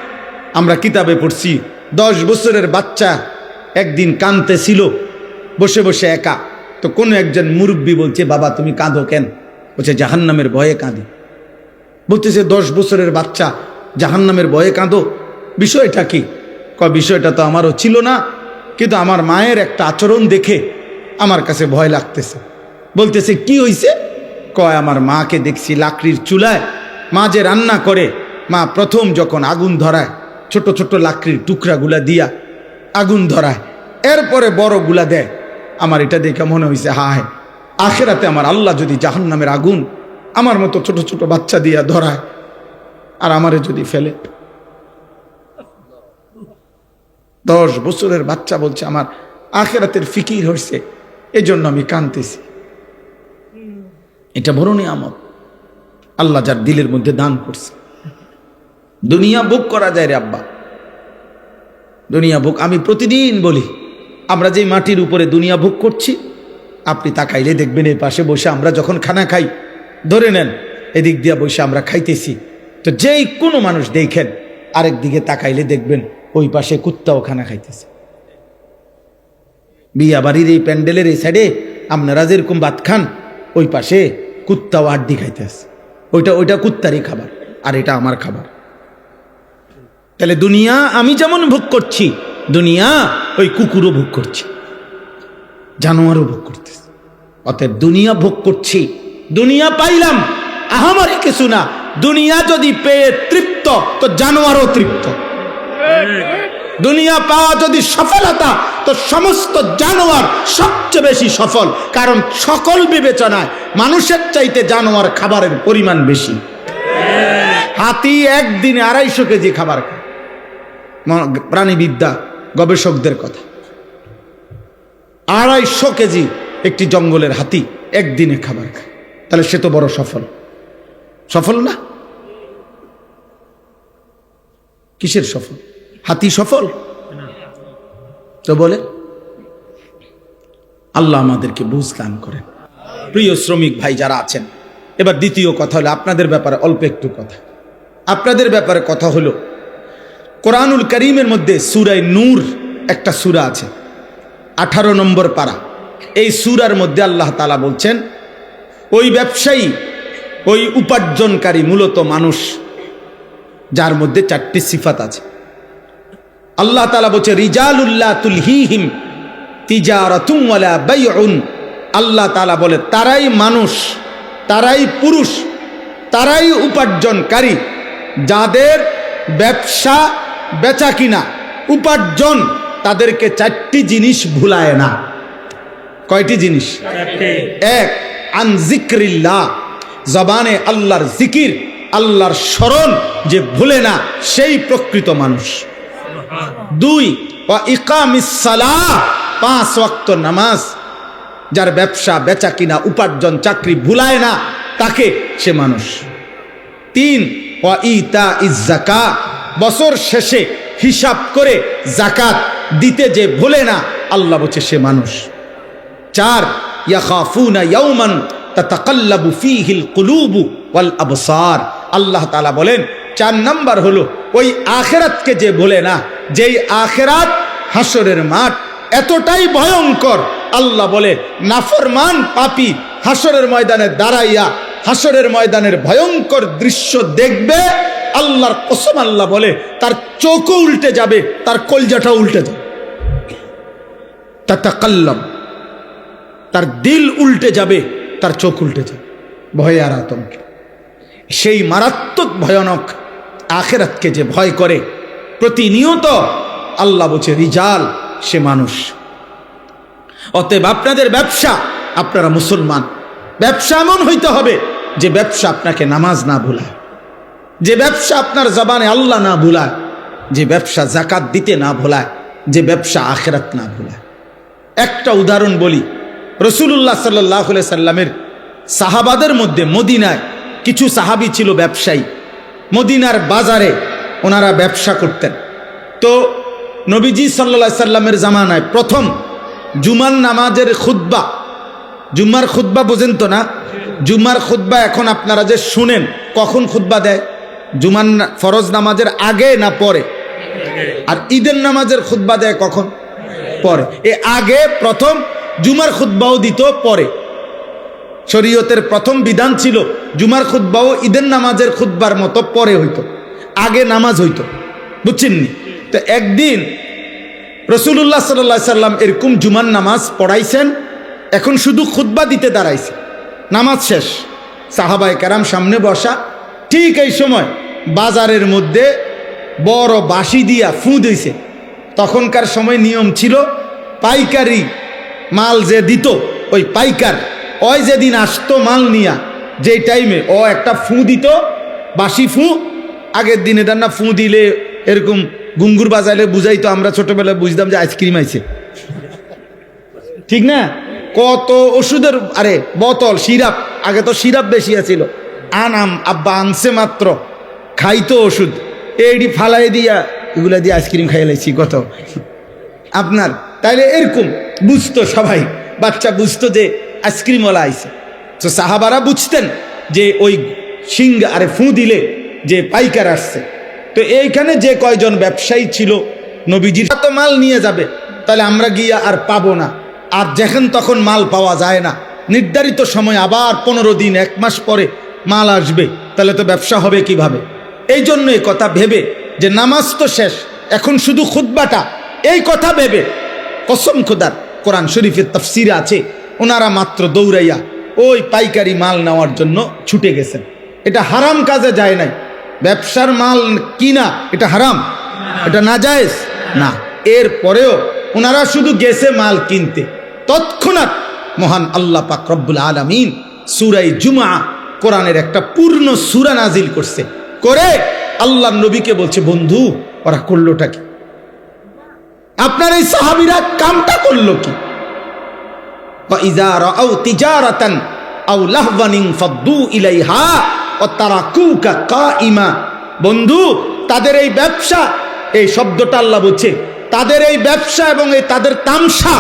আমরা কিতাবে পড়ছি 10 বছরের বাচ্চা একদিন কাঁদতেছিল বসে বসে একা। তো কোনো একজন মুরব্বী বলছে, বাবা তুমি কাঁদো কেন? বলছে জাহান্নামের ভয়ে কাঁদি। বলতেছে 10 বছরের বাচ্চা, জাহান্নামের ভয়ে কাঁদো, বিষয়টা কি? বিষয়টা তো আমারও ছিল না, কিন্তু আমার মায়ের একটা আচরণ দেখে আমার কাছে ভয় লাগতেছে। বলতেছে কি হইছে? আমার মাকে দেখছি লাকড়ির চুলায়, মা যে রান্না করে, মা প্রথম যখন আগুন ধরায় ছোট ছোট লাকড়ির টুকরাগুলা দিয়া আগুন ধরায়, এরপরে বড়গুলা দেয়। আমার এটা দেখে মনে হয়েছে, হায় আখিরাতে আমার আল্লাহ যদি জাহান্নামের আগুন আমার মতো ছোট ছোট বাচ্চা দিয়া ধরায় আর আমারে যদি ফেলে। 10 বছরের বাচ্চা বলছে আমার আখিরাতের ফিকির হয়েছে, এজন্য আমি কাঁদতেছি। এটা বড় নিয়ামত আল্লাহ যার দিলের মধ্যে দান করছে। দুনিয়া ভোগ করা যায় রে আব্বা, দুনিয়া ভোগ। আমি প্রতিদিন বলি, আমরা যে মাটির উপরে দুনিয়া ভোগ করছি, আপনি তাকাইলে দেখবেন এই পাশে বসে আমরা যখন খানা খাই, ধরে নেন এদিক দিয়ে বসে আমরা খাইতেছি, তো যেই কোনো মানুষ দেখেন আরেক দিকে তাকাইলে দেখবেন ওই পাশে কুত্তাও খানা খাইতেছে। বিয়া বাড়ির এই প্যান্ডেলের এই সাইডে আপনারা যেরকম ভাত খান, ওই পাশে কুত্তাও আড্ডি খাইতেছে। ওইটা কুত্তারই খাবার আর এটা আমার খাবার। তাহলে দুনিয়া আমি যেমন ভোগ করছি, দুনিয়া ওই কুকুরও ভোগ করছে, জানোয়ারও ভোগ করতেছে। অতএব দুনিয়া ভোগ করছি, দুনিয়া পাইলাম, আহামরি কিছু না। দুনিয়া যদি পেয়ে তৃপ্ত, তো জানোয়ারও তৃপ্ত। দুনিয়া পাওয়া যদি সফলতা, তো সমস্ত জানোয়ার সবচেয়ে বেশি সফল। কারণ সকল বিবেচনায় মানুষের চাইতে জানোয়ার খাবারের পরিমাণ বেশি। হাতি একদিনে 250 কেজি খাবার খায়, প্রাণীবিদ্যা গবেষকদের কথা। 250 কেজি একটি জঙ্গলের হাতি একদিনে খাবার খায়, তাহলে সে তো বড় সফল। সফল না? কিসের সফল? হাতি সফল তো বলে? আল্লাহ আমাদেরকে বুঝ দান করেন। প্রিয় শ্রমিক ভাই যারা আছেন, এবার দ্বিতীয় কথা হলো আপনাদের ব্যাপারে অল্প একটু কথা। আপনাদের ব্যাপারে কথা হলো, কোরআনুল কারীমের মধ্যে সূরা নূর একটা সূরা আছে, 18 নম্বর পারা। এই সূরার মধ্যে আল্লাহ তাআলা বলছেন, ওই ব্যবসায়ী, ওই উপার্জনকারী মূলত মানুষ যার মধ্যে 4টি সিফাত আছে। আল্লাহ তাআলা বলছে, রিজালুল্লাহ তুলহিহিম তিজারাতুন ওয়ালা বাইউন। আল্লাহ তাআলা বলে তারাই মানুষ, তারাই পুরুষ, তারাই উপার্জনকারী, যাদের ব্যবসা বেচা কিনা উপার্জন তাদেরকে 4টি জিনিস ভুলায় না। কয়টি জিনিস? 1, আন যিকরিল্লাহ, জবানে আল্লাহর জিকির, আল্লাহর স্মরণ যে ভুলে না, সেই প্রকৃত মানুষ। 2, ওয়া ইকামিস সালাহ, 5 ওয়াক্ত নামাজ, যার ব্যবসা বেচা কিনা উপার্জন চাকরি ভুলায় না, তাকে সে মানুষ। 3, ওয়া ইতাইজ যাকাত, বছর শেষে হিসাব করে যাকাত দিতে যে ভুলে না, আল্লাহ বলছে সে মানুষ। 4, ইয়াখাফুনা ইয়াওমান তাতাকাল্লাবু ফীহিল কুলুবু ওয়াল আবসার, আল্লাহ তাআলা বলেন 4 নাম্বার হলো ওই আখিরাতকে যে বলে না, যেই আখিরাত হাসরের মাঠ এতটাই ভয়ঙ্কর, আল্লাহ বলে নাফরমান পাপী হাসরের ময়দানে দাঁড়াইয়া হাসরের ময়দানের ভয়ঙ্কর দৃশ্য দেখবে, আল্লাহর কসম আল্লাহ বলে তার চোখও উল্টে যাবে, তার কলজাটাও উল্টে যাবে। তাতাকাল্লাম, তার দিল উল্টে যাবে, তার চোখ উল্টে যাবে ভয়ে আর আতঙ্কে। সেই মারাত্মক ভয়ানক আখিরাতকে যে ভয় করে প্রতিনিয়ত, আল্লাহ বলছে রিজাল, সে মানুষ। অতএব আপনাদের ব্যবসা, আপনারা মুসলমান, ব্যবসা এমন হইতে হবে যে ব্যবসা আপনাকে নামাজ না ভুলায়, যে ব্যবসা আপনার জবানে আল্লাহ না ভুলায়, যে ব্যবসা যাকাত দিতে না ভুলায়, যে ব্যবসা আখিরাত না ভুলায়। একটা উদাহরণ বলি, রাসূলুল্লাহ সাল্লাল্লাহু আলাইহি সাল্লামের সাহাবাদের মধ্যে মদিনায় কিছু সাহাবী ছিল ব্যবসায়ী, মদিনার বাজারে ওনারা ব্যবসা করতেন। তো নবীজি সাল্লাল্লাহু আলাইহি সাল্লামের জামানায় প্রথম জুমার নামাজের খুতবা, জুম্মার খুতবা বোঝেন তো না? জুম্মার খুতবা এখন আপনারা যে শুনেন, কখন খুতবা দেয়? জুমার ফরজ নামাজের আগে না পরে? আর ঈদের নামাজের খুতবা দেয় কখন? পরে। এ আগে প্রথম জুমার খুতবাও দিত, পরে। শরীয়তের প্রথম বিধান ছিল জুমার খুতবাও ঈদের নামাজের খুতবার মতো পরে হইতো, আগে নামাজ হইতো, বুঝছেননি? তো একদিন রাসূলুল্লাহ সাল্লাল্লাহু আলাইহি সাল্লাম এরকম জুমার নামাজ পড়াইছেন, এখন শুধু খুতবা দিতে দাঁড়াইছে, নামাজ শেষ, সাহাবায়ে কেরাম সামনে বসা। ঠিক এই সময় বাজারের মধ্যে বড় বাঁশি দিয়া ফু দিয়েছে। তখনকার সময় নিয়ম ছিল পাইকারি মাল যে দিত, ওই পাইকার ওই যেদিন আসতো মাল নিয়া, যেই টাইমে ও একটা ফু দিত, বাঁশি ফু। আগের দিনে না ফু দিলে এরকম গুঙ্গুর বাজাইলে বুঝাইতো, আমরা ছোটবেলায় বুঝতাম যে আইসক্রিম আইছে, ঠিক না? কত ওষুধের আরে বোতল, সিরাপ, আগে তো সিরাপ বেশি আছিল, আনাম আব্বা আনছে মাত্র, খাইতো ওষুধ, এইটি ফালাই দিয়া এগুলা দিয়ে আইসক্রিম খাইয়ে লাইছি কত আপনার। তাইলে এরকম বুঝতো সবাই, বাচ্চা বুঝতো যে আইসক্রিমওয়ালা আইছে। তো সাহাবারা বুঝতেন যে ওই আরে ফু দিলে যে পাইকার আসছে। তো এইখানে যে কয়জন ব্যবসায়ী ছিল, নবীজির তো মাল নিয়ে যাবে, তাহলে আমরা গিয়া আর পাবো না, আর যখন তখন মাল পাওয়া যায় না, নির্ধারিত সময় আবার 15 দিন 1 মাস পরে মাল আসবে, তাহলে তো ব্যবসা হবে কিভাবে? এই জন্য এই কথা ভেবে যে নামাজ তো শেষ, এখন শুধু খুতবাটা, এই কথা ভেবে কসম খোদার, কোরআন শরীফের তাফসিরে আছে, ওনারা মাত্র দৌড়াইয়া ওই পাইকারি মাল নেওয়ার জন্য ছুটে গেছেন। এটা হারাম কাজে যায় নাই, ব্যবসার মাল কিনা এটা হারাম, এটা নাজায়েজ না। এর পরেও ওনারা শুধু গেছে মাল কিনতে, তৎক্ষণাৎ মহান আল্লাহ পাক রব্বুল আলামিন সূরা জুমআ, কোরআনের একটা পূর্ণ সূরা নাজিল করছে, করে আল্লাহর নবীকে বলছে, বন্ধু ওরা করলোটা কি? আপনার এই সাহাবীরা কামটা করলো কি? وَإِذَا رَأَوْا تِجَارَةً أَوْ لَهْوًا انفَضُّوا إِلَيْهَا وَتَرَكُوكَ قَائِمًا। বন্ধু, তাদের এই ব্যবসা, এই শব্দটা আল্লাহ বলছে, তাদের এই ব্যবসা এবং এই তাদের তামসা,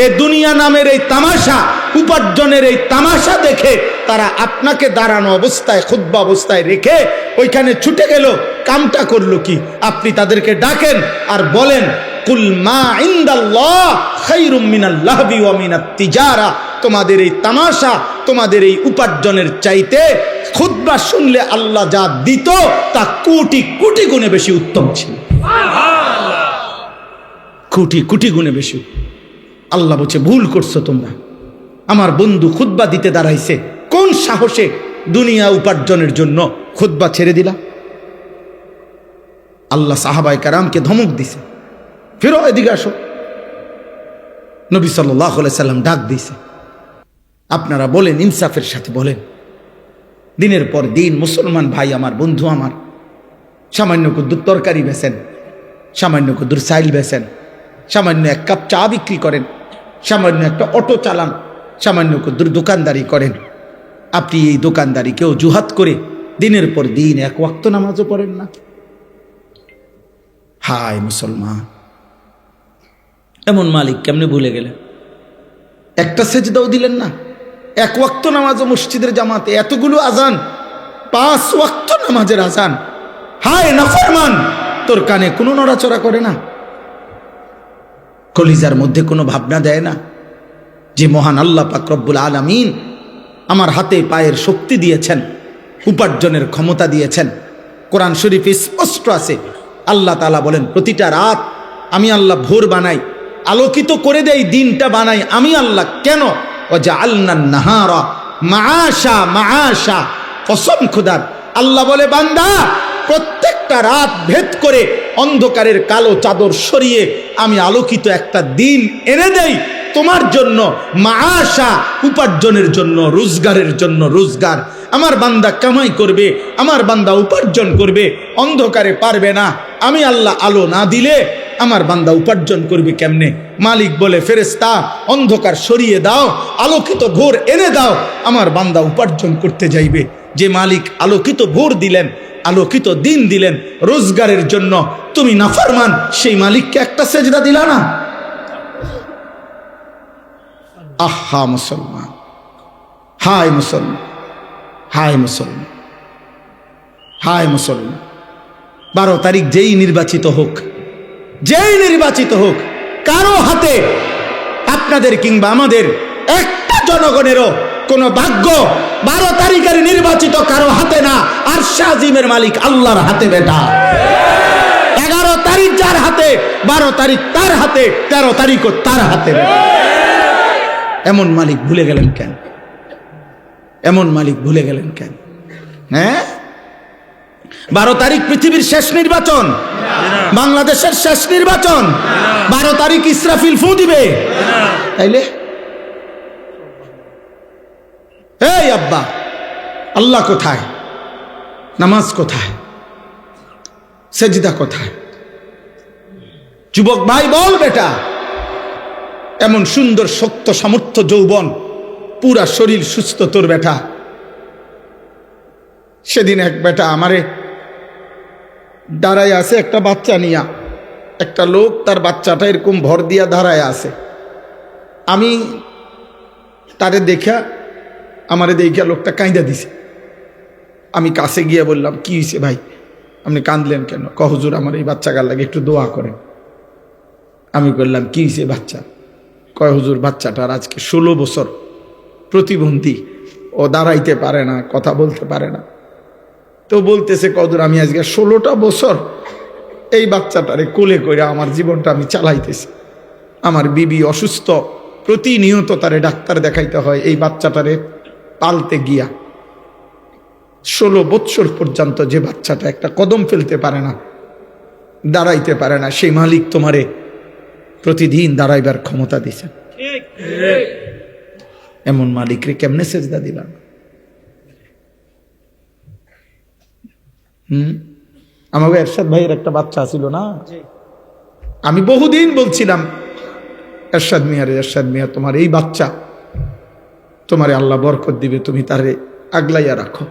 এই দুনিয়া নামের এই তামাশা, উপার্জনের এই তামাশা দেখে তারা আপনাকে দাঁড়ানো অবস্থায়, খুতবা অবস্থায় রেখে ওইখানে ছুটে গেল। কামটা করলো কি? আপনি তাদেরকে ডাকেন আর বলেন, কুল মা ইনদাল্লাহ খায়রুম মিনাল লাহবি ওয়া মিনাত তিজারা। তোমাদের এই তামাশা, তোমাদের এই উপার্জনের চাইতে খুতবা শুনলে আল্লাহ যা দিত তা কোটি কোটি গুণে বেশি উত্তম ছিল। কোটি কোটি গুণে বেশি। আল্লাহ বলছে, ভুল করছো তোমরা। আমার বন্ধু খুতবা দিতে দাঁড়াইছে, কোন সাহসে দুনিয়া উপার্জনের জন্য খুতবা ছেড়ে দিলা? আল্লাহ সাহাবায়ে কেরামকে ধমক দিছে, ফিরো এদিকে আসো। নবী সাল্লাল্লাহু আলাইহি সাল্লাম ডাক দিয়েছে, আপনারা বলেন, ইনসাফের সাথে বলেন, দিনের পর দিন মুসলমান ভাই আমার, বন্ধু আমার, সামান্য কুদ্দুর তরকারি বেচেন, সামান্য কুদ্দুর চাইল বেচেন, সামান্য 1 কাপ চা বিক্রি করেন, সামান্য একটা অটো চালান, সামান্য কুদ্দুর দোকানদারি করেন। আপনি এই দোকানদারিকেও জুহাত করে দিনের পর দিন 1 ওয়াক্ত নামাজও পড়েন না। হায় মুসলমান, এমন মালিক কেমনে ভুলে গেলেন? একটা সেজদাও দিলেন না, 1 ওয়াক্ত নামাজও মসজিদের জামাতে, এতগুলো আজান, 5 ওয়াক্ত নামাজের আজান, হায় নাফরমান, তোর কানে কোনো নড়াচড়া করে না, কলিজার মধ্যে কোনো ভাবনা দেয় না যে মহান আল্লাহ পাক রব্বুল আলামিন আমার হাতে পায়ের শক্তি দিয়েছেন, উপার্জনের ক্ষমতা দিয়েছেন। কোরআন শরীফে স্পষ্ট আছে, আল্লাহ তাআলা বলেন প্রতিটা রাত আমি আল্লাহ ভোর বানাই, আলোকিত করে দেই, দিনটা বানাই আমি আল্লাহ। কেন? ওয়াজআলনান নাহারা মাআশা, মাআশা, কসম খোদার। আল্লাহ বলে বান্দা প্রত্যেকটা রাত ভেদ করে অন্ধকারের কালো চাদর সরিয়ে আমি আলোকিত একটা দিন এনে দেই তোমার জন্য, মাআশা, উপার্জনের জন্য, রোজগারের জন্য রোজগার। আমার বান্দা কামাই করবে, আমার বান্দা উপার্জন করবে, অন্ধকারে পারবে না। আমি আল্লাহ আলো না দিলে আমার বান্দা উপার্জন করবে কেমনে? মালিক বলে ফেরেশতা অন্ধকার সরিয়ে দাও, আলোকিত ভোর এনে দাও, আমার বান্দা উপার্জন করতে যাইবে। যে মালিক আলোকিত ভোর দিলেন, আলোকিত দিন দিলেন রোজগারের জন্য, তুমি নাফরমান সেই মালিককে একটা সেজদা দিলা না। আহা মুসলমান, হায় মুসলমান, হায় মুসলমান, হায় মুসলমান। 12 তারিখ যেই নির্বাচিত হোক, যেই নির্বাচিত হোক, কারো হাতে আপনাদের কিংবা আমাদের একটা জনগণেরও কোন ভাগ্য 12 তারিখের নির্বাচিত কারো হাতে না, আরশে আজিমের মালিক আল্লাহর হাতে বেটা। 11 তারিখ যার হাতে, 12 তারিখ তার হাতে, 13 তারিখও তার হাতে। এমন মালিক ভুলে গেলেন কেন? এমন মালিক ভুলে গেলেন কেন? হ্যাঁ, 12 তারিখ পৃথিবীর শেষ নির্বাচন, বাংলাদেশের শেষ নির্বাচন। 12 তারিখ ইসরাফিল ফু দিবে, তাইলে এই আব্বা, আল্লাহ কোথায়? নামাজ কোথায়? সেজদা কোথায়? যুবক ভাই বল বেটা, এমন সুন্দর শক্ত সামর্থ্য যৌবন, পুরা শরীর সুস্থ তোর বেটা। সেদিন এক বেটা আমারে দাঁড়ায় আছে, একটা বাচ্চা নিয়া, একটা লোক তার বাচ্চাটা এরকম ভর দিয়া দাঁড়ায় আছে। আমি তারে দেখা, আমারে দেখা লোকটা কাঁদা দিছে। আমি কাছে গিয়ে বললাম, কি হয়েছে ভাই, আপনি কাঁদলেন কেন? হুজুর আমার এই বাচ্চা গাল লাগে, একটু দোয়া করেন। আমি বললাম কি হয়েছে বাচ্চা? কয় হুজুর বাচ্চাটার আজকে 16 বছর, প্রতিবন্ধী, ও দাঁড়াইতে পারে না, কথা বলতে পারে না। তো বলতেছে কদুর আমি আজকে 16টা বছর এই বাচ্চাটারে কোলে করে আমার জীবনটা আমি চালাইতেছি। আমার বিবি অসুস্থ, প্রতিনিয়ত তারে ডাক্তার দেখাইতে হয় এই বাচ্চাটারে পালতে গিয়া। 16 বছর পর্যন্ত যে বাচ্চাটা একটা কদম ফেলতে পারে না, দাঁড়াইতে পারে না, সেই মালিক তোমারে প্রতিদিন দাঁড়াইবার ক্ষমতা দিছে। এমন মালিকরে কেমনে সেজদা দিলাম? আমাকে এরশাদ ভাইয়ের একটা বাচ্চা ছিল না, আমি বহুদিন বলছিলাম এরশাদ মিয়ারে, এরশাদ মিয়া তোমার এই বাচ্চা, তোমারে আল্লাহ বরকত দিবে, তুমি তারে আগলাইয়া রাখো।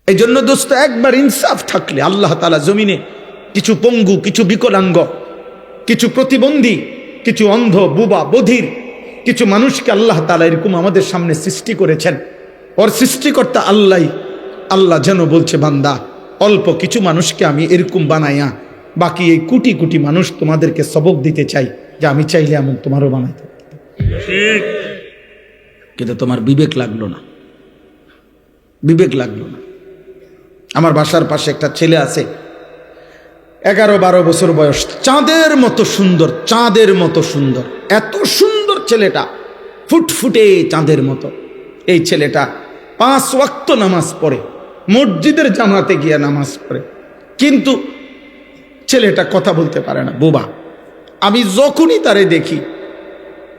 এই জন্য দোস্ত, একবার ইনসাফ থাকলে আল্লাহ তাআলা জমিনে কিছু পঙ্গু, কিছু বিকলাঙ্গ, কিছু প্রতিবন্ধী, কিছু অন্ধ, বুবা, বধির কিছু মানুষকে আল্লাহ তাআলা এরকম আমাদের সামনে সৃষ্টি করেছেন। ওর সৃষ্টিকর্তা আল্লাহ যেন বলছে, বান্দা অল্প কিছু মানুষকে আমি এরকম বানাইয়া বাকি এই কোটি কোটি মানুষ তোমাদেরকে সবক দিতে চাই যে আমি চাইলে এমন তোমারও বানাইতে। কিন্তু তোমার বিবেক লাগলো না, বিবেক লাগলো না। আমার বাসার পাশে একটা ছেলে আছে, 11-12 বছর বয়স, চাঁদের মতো সুন্দর, চাঁদের মতো সুন্দর, এত সুন্দর ছেলেটা, ফুটফুটে চাঁদের মতো। এই ছেলেটা 5 ওয়াক্ত নামাজ পড়ে, মসজিদের জামাতে গিয়ে নামাজ পড়ে, কিন্তু ছেলেটা কথা বলতে পারে না, বোবা। আমি যখনই তারে দেখি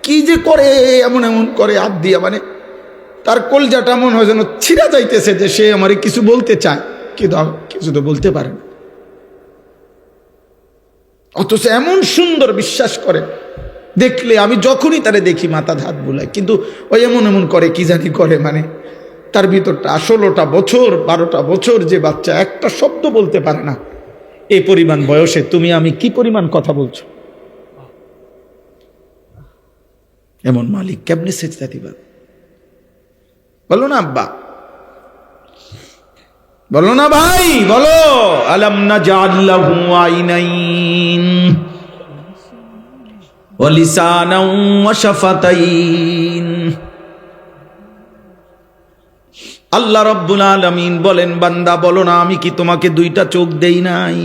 কি যে করে, এমন এমন করে হাত দিয়া, মানে তার কলজাটা মনে হয় যেন ছিঁড়া যাইতেছে যে সে আমারে কিছু বলতে চায়, কিন্তু কিছু তো বলতে পারে না। অথচ এমন সুন্দর, বিশ্বাস করে দেখলে আমি যখনই তারে দেখি মাথা হাত বুলাই, কিন্তু ওই এমন এমন করে, কি জানি করে, মানে তার ভিতরটা 16টা বছর 12টা বছর যে বাচ্চা একটা শব্দ বলতে পারে না, এই পরিমাণ বয়সে তুমি আমি কি পরিমাণ কথা বলছো? এমন মালিক কেমনে সেজদা দিবা? বলো না আব্বা, বলো না ভাই, বলো। আলাম নাজআল লাহু আইনাইন ওয়া লিসানান ওয়া শাফাতাইন। আল্লাহ রাব্বুল আলামিন বলেন, বান্দা বলো না আমি কি তোমাকে দুইটা চোখ দেই নাই?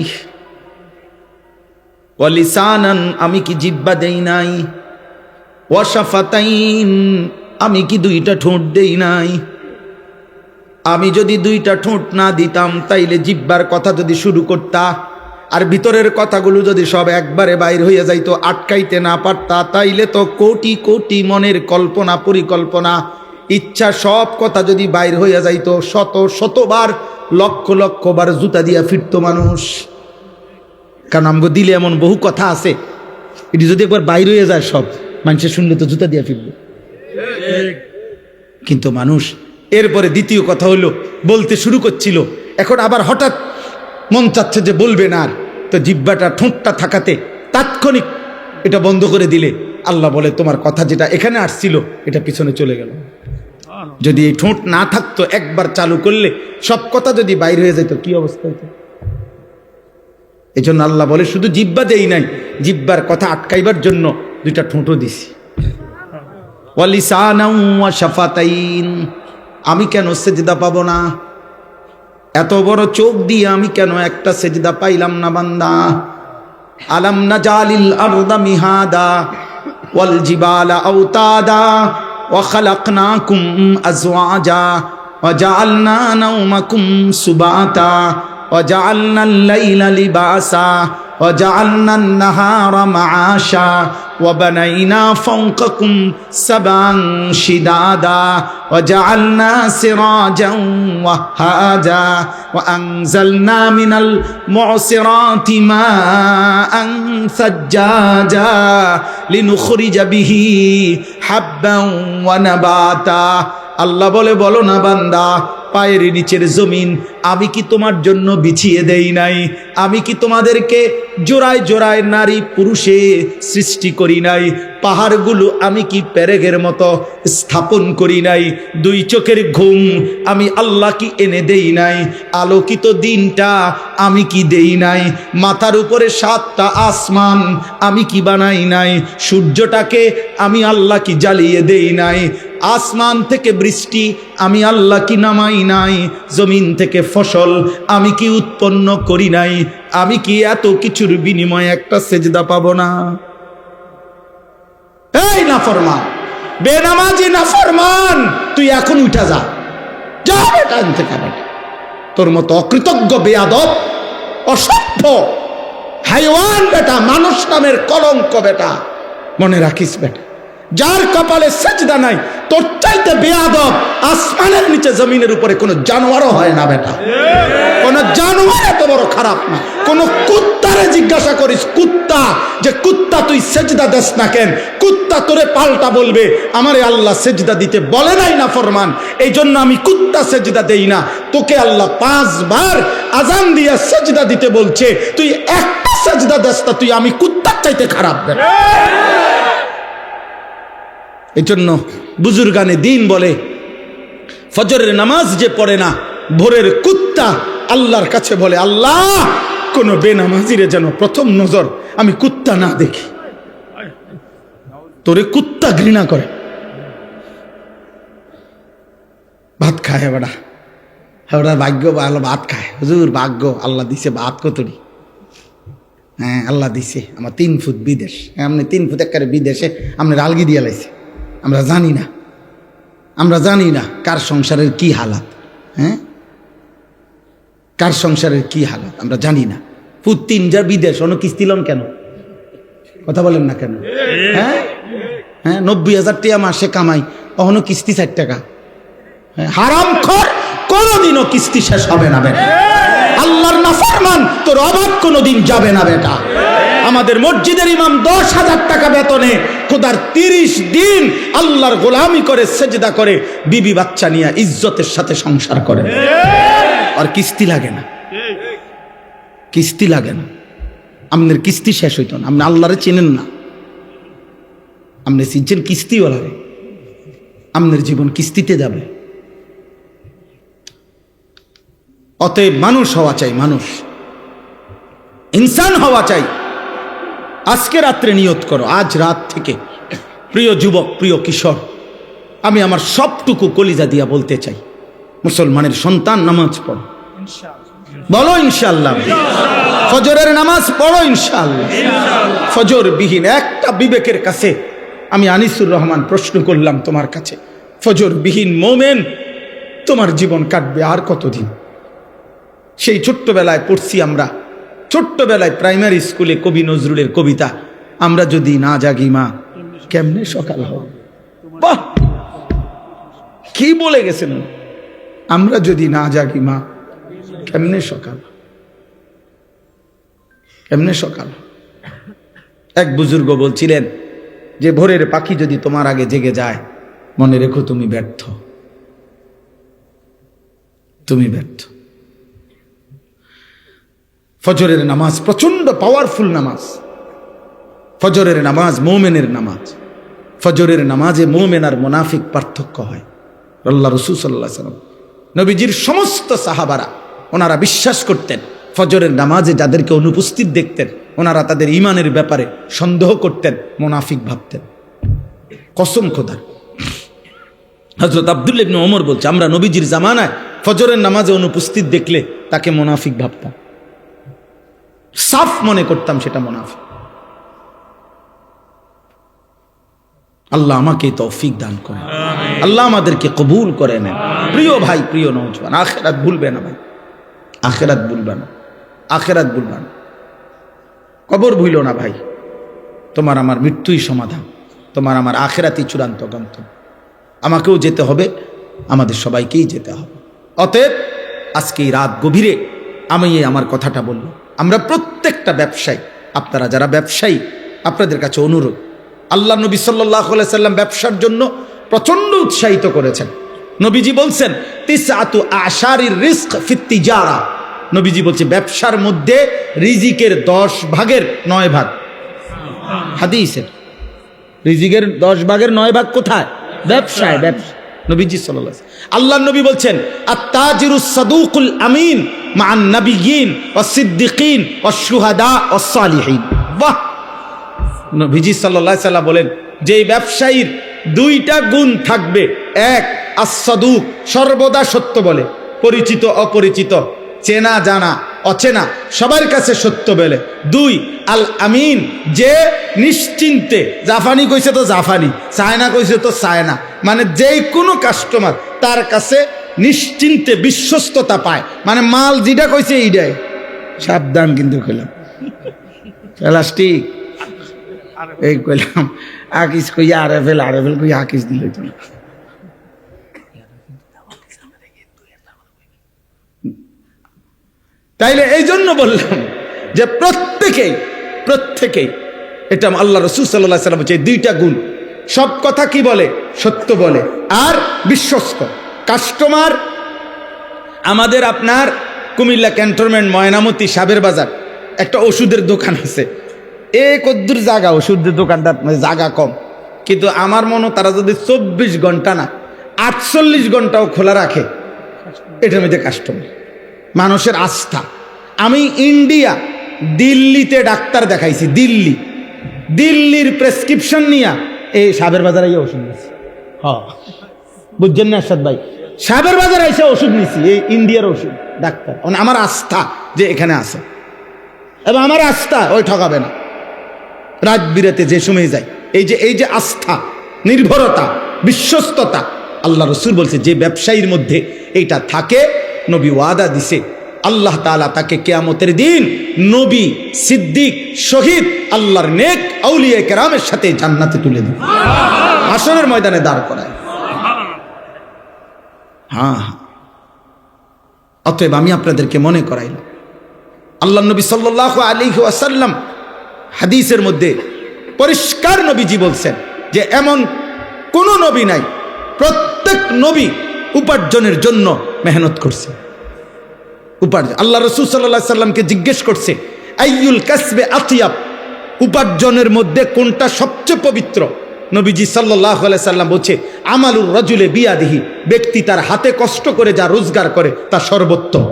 ওয়া লিসানান, আমি কি জিহ্বা দেই নাই? ওয়া শাফাতাইন, আমি কি দুইটা ঠোঁট দেই নাই? আমি যদি দুইটা ঠোঁট না দিতাম, তাইলে জিহ্বার কথা যদি শুরু করতা আর ভিতরের কথাগুলো যদি সব একবারে বাইর হইয়া যাইতো, আটকাইতে না পারতা, তাইলে তো কোটি কোটি মনের কল্পনা পরিকল্পনা ইচ্ছা সব কথা যদি বাইর হইয়া যাইতো, শত শতবার লক্ষ লক্ষ বার জুতা দিয়া ফিরতো মানুষ। কারণ আমগো দিলে এমন বহু কথা আছে, এটি যদি একবার বাইর হয়ে যায় সব, মানুষের শুনলে তো জুতা দিয়া ফিরবে। কিন্তু মানুষ এরপরে দ্বিতীয় কথা হইল, বলতে শুরু করছিল, এখন আবার হঠাৎ মন চাচ্ছে যে বলবে না, আর তো জিহ্বাটা ঠোঁটটা থাকাতে তাৎক্ষণিক এটা বন্ধ করে দিলে আল্লাহ বলে তোমার কথা যেটা এখানে আসছিল এটা পিছনে চলে গেল। যদি এই ঠোঁট না থাকতো, একবার চালু করলে সব কথা যদি বাইর হয়ে যেত, কি অবস্থা হতো? এই জন্য আল্লাহ বলে শুধু জিহ্বা দেই নাই, জিহ্বার কথা আটকাইবার জন্য দুইটা ঠোঁটও দিছি। ওয়া লিসানান ওয়া শাফাতাইন, আমি কেন সেজদা পাবো না? এত বড় চোখ দিয়ে আমি কেন একটা সেজদা পাইলাম না বান্দা? আলাম নাজালিল আরদা মিহাদা ওয়াল জিবালা আওতাদা ওয়া খালাকনাকুম আজওয়াজা ওয়া জাআলনা নাওমাকুম সুবাতা ওয়া জাআলনাল লাইলা লিবাসা ওয়া জাআলনান নাহারা মাআশা ওয়া বানাইনা ফাওকাকুম সাবান শিদাদা ওয়া জাআলনা সিরাজান ওয়াহাজা ওয়া আনজালনা মিনাল মু'সিরাতি মাআন সাজ্জাজা লিনুখরিজা বিহি হাব্বান ওয়া নাবাতা। আল্লাহ বলে, বলো না বান্দা, পায়ের নিচের জমিন আমি কি তোমার জন্য বিছিয়ে দেই নাই? আমি কি তোমাদেরকে জোড়ায় জোড়ায় নারী পুরুষে সৃষ্টি করি নাই? পাহাড়গুলো আমি কি পেরেকের মতো স্থাপন করি নাই? দুই চোখের ঘুম আমি আল্লাহ কি এনে দেই নাই? আলোকিত দিনটা আমি কি দেই নাই? মাথার উপরে 7টা আসমান আমি কি বানাই নাই? সূর্যটাকে আমি আল্লাহ কি জ্বালিয়ে দেই নাই? আসমান থেকে বৃষ্টি আমি আল্লাহ কি নামাই নাই? জমিন থেকে ফসল আমি কি উৎপন্ন করি নাই? আমি কি এত কিছুর বিনিময়ে একটা সেজদা পাবো না? এই নাফরমান, বেনামাজি নাফরমান, তুই এখন উঠা যা, যা বেটা এখান থেকে বেটা। তোর মতো অকৃতজ্ঞ, বেয়াদব, অসভ্য, হাইওয়ান বেটা, মানুষ নামের কলঙ্ক বেটা, মনে রাখিস বেটা, যার কপালে সেজদা নাই তোর চাইতে বেয়াদব আসমানের নিচে জমিনের উপরে কোনো জানোয়ারও হয় না বেটা। কোন জানোয়ার এত বড় খারাপ না। কোন কুত্তারে জিজ্ঞাসা করিস, কুত্তা, যে কুত্তা তুই সেজদা দেস না কেন? কুত্তা তোরে পাল্টা বলবে আমারে আল্লাহ সেজদা দিতে বলে নাই না ফরমান, এই জন্য আমি কুত্তা সেজদা দেই না। তোকে আল্লাহ 5 বার আজান দিয়া সেজদা দিতে বলছে, তুই একটা সেজদা দেস না, তুই আমি কুত্তার চাইতে খারাপ বেটা। এই জন্য বুজুর্গানে দিন বলে, ফজরের নামাজ যে পড়ে না, ভোরের কুত্তা আল্লাহর কাছে বলে, আল্লাহ কোন বেনামাজিরে যেন প্রথম নজর আমি কুত্তা না দেখি। তোরে কুত্তা ঘৃণা করে। ভাত খায় বেড়া, হ্যাঁ ভাগ্য ভালো, ভাত খায়। হুজুর ভাগ্য আল্লাহ দিছে ভাত কতরি। হ্যাঁ আল্লাহ দিছে, আমার 3 ফুট বিদেশ, আপনি 3 ফুট একেবারে বিদেশে আপনার আলগি দিয়ে লাইছে। আমরা জানি না, আমরা জানি না কার সংসারের কি হালাত। হ্যাঁ, কার সংসারের কি হালাত আমরা জানি না। ফুট 3 যা বিদেশ, অন্য কিস্তি লন কেন? কথা বলেন না কেন? হ্যাঁ হ্যাঁ, 90,000 টাকা মাসে কামাই, অহনো কিস্তি 4 টাকা। হারামখোর, কোনোদিনও কিস্তি শেষ হবে না বেটা। আল্লাহর নাফরমান, তোর অভাব কোনোদিন যাবে না বেটা। আমাদের মসজিদের ইমাম 10,000 টাকা বেতনে খোদার 30 দিন আল্লাহর গোলামি করে, সেজদা করে, বিবি বাচ্চা নিয়ে ইজ্জতের সাথে সংসার করে, আর কিস্তি লাগে না, কিস্তি লাগে না। আপনার কিস্তি শেষ হইতো না, আপনি আল্লাহরে চেনেন না। আপনি চিনছেন কিস্তিওয়ালারে, আপনার জীবন কিস্তিতে যাবে। অতএব মানুষ হওয়া চাই, মানুষ ইনসান হওয়া চাই। আজকে রাত্রে নিয়ত করো, আজ রাত থেকে প্রিয় যুবক, প্রিয় কিশোর, আমি আমার সবটুকু কলিজা দিয়া বলতে চাই, মুসলমানের সন্তান নামাজ পড়ো, বলো ইনশাআল্লাহ। ফজরের নামাজ পড়ো ইনশাআল্লাহ। ফজর বিহীন একটা বিবেকের কাছে আমি আনিসুর রহমান প্রশ্ন করলাম তোমার কাছে, ফজর বিহীন মোমেন তোমার জীবন কাটবে আর কতদিন? সেই ছোট্টবেলায় পড়ছি আমরা, ছোট্টবেলায় প্রাইমারি স্কুলে কবি নজরুলের কবিতা, আমরা যদি না জাগি মা কেমনে সকাল হবে। বাহ, কি বলে গেছেন, আমরা যদি না জাগি মা কেমনে সকাল, কেমনে সকাল। এক বুজুর্গ বলছিলেন যে ভোরের পাখি যদি তোমার আগে জেগে যায়, মনে রেখো তুমি ব্যর্থ, তুমি ব্যর্থ। ফজরের নামাজ প্রচন্ড পাওয়ারফুল নামাজ। ফজরের নামাজ মোমেনের নামাজ। ফজরের নামাজে মোমেন আর মুনাফিক পার্থক্য হয়। আল্লাহ রাসূল সাল্লাল্লাহু আলাইহি ওয়াসাল্লাম, নবীজির সমস্ত সাহাবারা ওনারা বিশ্বাস করতেন, ফজরের নামাজে যাদেরকে অনুপস্থিত দেখতেন ওনারা তাদের ঈমানের ব্যাপারে সন্দেহ করতেন, মুনাফিক ভাবতেন। কসম খোদার, হযরত আব্দুল্লাহ ইবনে ওমর বলছে, আমরা নবীজির জামানায় ফজরের নামাজে অনুপস্থিত দেখলে তাকে মুনাফিক ভাবতাম, সাফ মনে করতাম সেটা মুনাফিক। আল্লাহ আমাকে তৌফিক দান করেন, আল্লাহ আমাদেরকে কবুল করে নেন। প্রিয় ভাই, প্রিয় নওজওয়ান, আখিরাত ভুলবে না ভাই, আখিরাত ভুলবে না, আখিরাত ভুলবে না, কবর ভুলো না ভাই। তোমার আমার মৃত্যুই সমাধান, তোমার আমার আখিরাতই চূড়ান্ত গন্তব্য। আমাকেও যেতে হবে, আমাদের সবাইকেই যেতে হবে। অতএব আজকে এই রাত গভীরে আমি আমার কথাটা বললাম। আমরা প্রত্যেকটা ব্যবসায়ী, আপনারা যারা ব্যবসায়ী, আপনাদের কাছে অনুরোধ, আল্লাহ নবী সাল্লাল্লাহু আলাইহি সাল্লাম ব্যবসার জন্য প্রচন্ড উৎসাহিত করেছেন। নবীজি বলছেন তিসআতু আশারির রিজক ফিত তিজারা, নবীজি বলছে ব্যবসার মধ্যে রিজিকের 10 ভাগের 9 ভাগ, হাদিসের রিজিকের 10 ভাগের 9 ভাগ কোথায়? ব্যবসায়। ব্যবসা নবীজি সাল্লাল্লাহু আলাইহি ওয়াসাল্লাম, আল্লাহর নবী বলছেন আত-তাজিরুস সাদুকুল আমিন মা'আন নাবিয়্যিন ওয়াস সিদ্দিকিন ওয়াস শুহাদা ওয়াস সালিহিন। বাহ, নবীজি সাল্লাল্লাহু আলাইহি ওয়াসাল্লাম বলেন যে ব্যবসায়ীর 2টা গুণ থাকবে, এক আস-সাদুক, সর্বদা সত্য বলে, পরিচিত অপরিচিত, চেনা জানা অচেনা সবার কাছে সত্য বলে। 2 আল আমিন, যে নিশ্চিন্তে, জাফানি কইছে তো জাফানি, চায়না কইছে তো চায়না, মানে যেই কোনো কাস্টমার তার কাছে নিশ্চিন্তে বিশ্বস্ততা পায়, মানে মাল যেটা কইছে এইটাই। সাবধান কিন্তু কইলাম, প্লাস্টিক এই কইলাম, আকিস কইয়া আরেফেল, আরেফেল কইয়া আকিস দিল তো না। তাইলে এই জন্য বললাম যে প্রত্যেকেই এটা আল্লাহ রাসূল সাল্লাল্লাহু আলাইহি ওয়াসাল্লাম, যে 2টা গুণ, সব কথা কি বলে? সত্য বলে আর বিশ্বস্ত। কাস্টমার আমাদের আপনার কুমিল্লা ক্যান্টনমেন্ট ময়নামতি সাবের বাজার একটা ওষুধের দোকান আছে, কদ্দুর জায়গা, ওষুধের দোকানটা জায়গা কম, কিন্তু আমার মনে তারা যদি 24 ঘন্টা না 48 ঘন্টাও খোলা রাখে, এটার মধ্যে কাস্টমার, মানুষের আস্থা। আমি ইন্ডিয়া দিল্লিতে ডাক্তার দেখাইছি, দিল্লির প্রেসক্রিপশন নিয়ে এই সাবের বাজারে ওষুধ নিয়েছি। হ্যাঁ, বুঝছেন না আরশাদ ভাই, সাবের বাজারে এসে ওষুধ নিয়েছি, এই ইন্ডিয়ার ওষুধ ডাক্তার। আমার আস্থা যে এখানে আছে, এবং আমার আস্থা ওই ঠকাবে না। রাত বিরাতে যে সময় যাই, এই যে আস্থা, নির্ভরতা, বিশ্বস্ততা, আল্লাহ রাসূল বলছে যে ব্যবসায়ীর মধ্যে এইটা থাকে, নবী ওয়াদা দিছে আল্লাহ তাআলা তাকে কিয়ামতের দিন নবী, সিদ্দিক, শহীদ, আল্লাহর নেক আউলিয়া কেরামের সাথে জান্নাতে তুলে দেবে, হাসরের ময়দানে দাঁড় করায়। হ্যাঁ, অতএব আমি আপনাদেরকে মনে করাইলাম, আল্লাহ নবী সাল্লাল্লাহু আলাইহি ওয়াসাল্লাম হাদিসের মধ্যে পরিষ্কার নবীজি বলছেন যে এমন কোন নবী নাই, প্রত্যেক নবী উপার্জনের জন্য মেহনত করছে। উপার্জন, আল্লাহ রাসূল সাল্লাল্লাহু আলাইহি সাল্লামকে জিজ্ঞেস করছে আইয়ুল কাসবে আতিয়াব, উপার্জনের মধ্যে কোনটা সবচেয়ে পবিত্র? নবীজি সাল্লাল্লাহু আলাইহি সাল্লাম বলছে, আমালুর রাজুলে বিয়াদিহি, ব্যক্তি তার হাতে কষ্ট করে যা রোজগার করে তা সর্বোত্তম।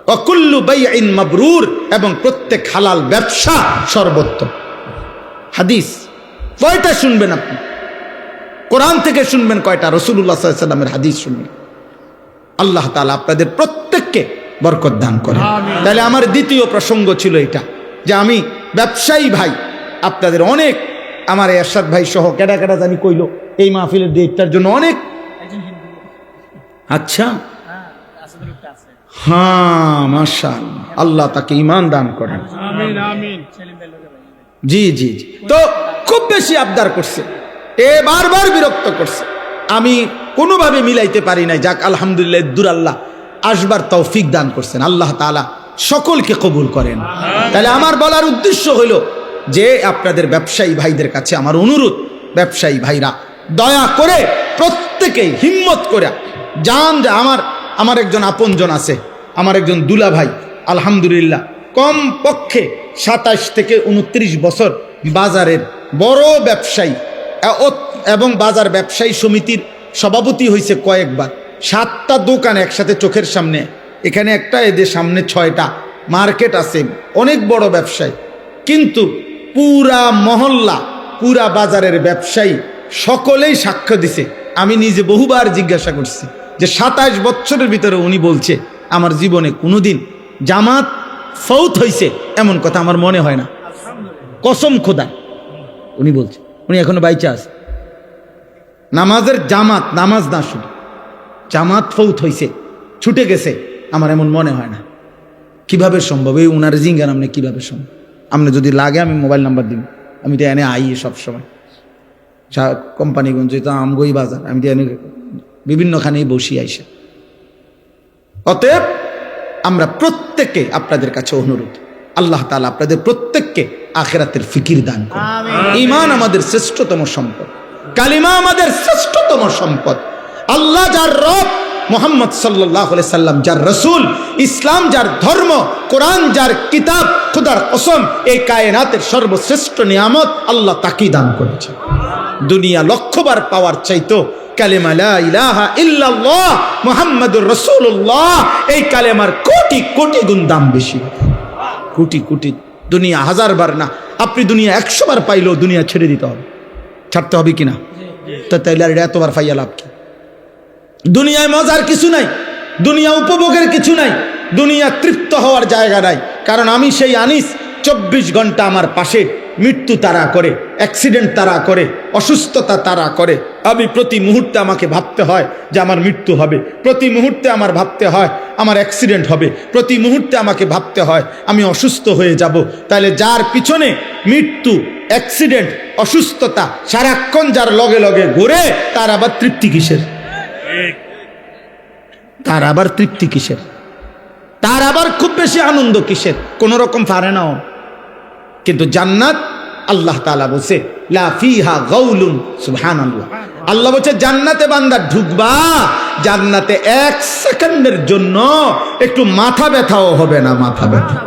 ওয়া কুল্লু বাইইন মাবরুর, এবং প্রত্যেক হালাল ব্যবসা সর্বোত্তম। হাদিস কয়টা শুনবেন আপনি? কোরআন থেকে শুনবেন কয়টা? রাসূলুল্লাহ সাল্লাল্লাহু আলাইহি সাল্লামের হাদিস শুনবেন। আল্লাহ তাআলা আপনাদের প্রত্যেককে বরকত দান করেন। তাহলে আমার দ্বিতীয় প্রসঙ্গ ছিল এটা, যে আমি ব্যবসায়ী ভাই আপনাদের অনেক, আমার এরশাদ ভাই সহ কেডা কেডা জানি কইলো এই মাহফিলের ডেটটার জন্য অনেক। আচ্ছা, হ্যাঁ, মাশাআল্লাহ, আল্লাহ তাকে ঈমান দান করেন। আমিন আমিন। জি জি জি। তো খুব বেশি আবদার করছে, বারবার বিরক্ত করছে, আমি কোনোভাবে মিলাইতে পারি নাই। যাক আলহামদুলিল্লাহ, দূর আল্লাহ আসবার তৌফিক দান করছেন। আল্লাহ তাআলা সকলকে কবুল করেন। তাহলে আমার বলার উদ্দেশ্য হলো যে আপনাদের ব্যবসায়ী ভাইদের কাছে আমার অনুরোধ, ব্যবসায়ী ভাইরা দয়া করে প্রত্যেকেই হিম্মত করে যান। যে আমার একজন আপনজন আছে, আমার একজন দুলা ভাই, আলহামদুলিল্লাহ কম পক্ষে 27 থেকে 29 বছর বাজারের বড় ব্যবসায়ী, এবং বাজার ব্যবসায়ী সমিতির সভাপতি হয়েছে কয়েকবার। 7টা দোকান একসাথে চোখের সামনে, এখানে একটা, এদের সামনে 6টা মার্কেট আছে, অনেক বড় ব্যবসায়ী। কিন্তু পুরা মহল্লা, পুরা বাজারের ব্যবসায়ী সকলেই সাক্ষ্য দিছে। আমি নিজে বহুবার জিজ্ঞাসা করছি যে 27 বছরের ভিতরে উনি বলছে আমার জীবনে কোনোদিন জামাত ফৌত হয়েছে এমন কথা আমার মনে হয় না, কসম খোদা। উনি বলছে, উনি এখনো বাইচা আছে। নামাজের জামাত, নামাজ না শুধু জামাত ফৌত হয়েছে, ছুটে গেছে, আমার এমন মনে হয় না। কিভাবে সম্ভব? এই উনার জিঙ্গান আপনি কিভাবে সম্ভব? আপনি যদি লাগে আমি মোবাইল নাম্বার দিব, আমি তো এনে আই সবসময় কোম্পানিগঞ্জ, তো আমগই বাজার, আমি তো এনে বিভিন্নখানেই বসি আইসে। অতএব আমরা প্রত্যেকে আপনাদের কাছে অনুরোধ, আল্লাহ তাআলা আপনাদের প্রত্যেককে আখিরাতের ফিকির দান করুন। ঈমান আমাদের শ্রেষ্ঠতম সম্পদ, কালিমা আমাদের শ্রেষ্ঠতম সম্পদ। আল্লাহ যার রব, মুহাম্মদ সাল্লাল্লাহু আলাইহি সাল্লাম যার রাসূল, ইসলাম যার ধর্ম, কোরআন যার কিতাব, খোদার কসম এই কায়নাতের সর্বশ্রেষ্ঠ নিয়ামত আল্লাহ তাকেই দান করেছে। দুনিয়া লক্ষবার পাওয়ার চাইতো কালেমা লা ইলাহা ইল্লাল্লাহ মুহাম্মাদুর রাসূলুল্লাহ, এই কালেমার কোটি কোটি গুণ দাম বেশি, কোটি কোটি। দুনিয়া 1000 বার না, আপনি দুনিয়া 100 বার পাইলেও দুনিয়া ছেড়ে দিতে হবে, ছাড়তে হবে কিনা? তো তাইলে আর এতবার পাইয়া লাভ কি? দুনিয়ায় মজার কিছু নাই, দুনিয়া উপভোগের কিছু নাই, দুনিয়া তৃপ্ত হওয়ার জায়গা নাই। কারণ আমি সেই আনিস 24 ঘন্টা আমার পাশে মৃত্যু তাড়া করে, অ্যাক্সিডেন্ট তাড়া করে, অসুস্থতা তাড়া করে। আমি প্রতি মুহূর্তে আমাকে ভাবতে হয় যে আমার মৃত্যু হবে, প্রতি মুহূর্তে আমার ভাবতে হয় আমার অ্যাক্সিডেন্ট হবে, প্রতি মুহূর্তে আমাকে ভাবতে হয় আমি অসুস্থ হয়ে যাব। তাহলে যার পিছনে মৃত্যু, অ্যাক্সিডেন্ট, অসুস্থতা সারাক্ষণ যার লগে লগে ঘুরে, তার আবার তৃপ্তি কিসের? তার আবার তৃপ্তি কিসের? তার আবার খুব বেশি আনন্দ কিসের? কোন রকম পারে না। কিন্তু জান্নাত, আল্লাহ তাআলা বলছে লা ফিহা গাউলুন, সুবহানাল্লাহ। আল্লাহ বলছে জান্নাতে বান্দা ঢুকবা, জান্নাতে 1 সেকেন্ডের জন্য একটু মাথা ব্যথাও হবে না, মাথা ব্যথা।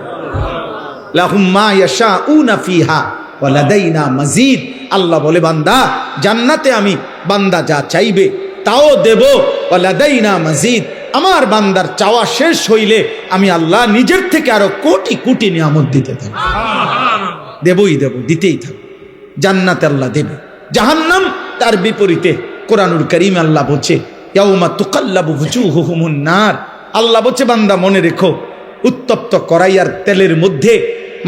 লাহুম মা ইয়াশাউনা ফিহা ওয়া লাদাইনা মাজিদ। আল্লাহ বলে বান্দা জান্নাতে আমি বান্দা যা চাইবে তাও দেব, ওয়া লাদাইনা মাজিদ। আমার বান্দার চাওয়া শেষ হইলে আমি আল্লাহ নিজের থেকে আরো কোটি কোটি নিয়ামত দিতে থাকব, দেবই দেব, দিতেই থাকব। জান্নাতে আল্লাহ দেবে। জাহান্নাম তার বিপরীতে। কোরআনুল কারীমে আল্লাহ বলছে ইয়াউমা তুকাল্লাবু ওয়ুজুহুহুমুন নার। আল্লাহ বলছে বান্দা মনে রেখো, উত্তপ্ত কড়াইয়ার তেলের মধ্যে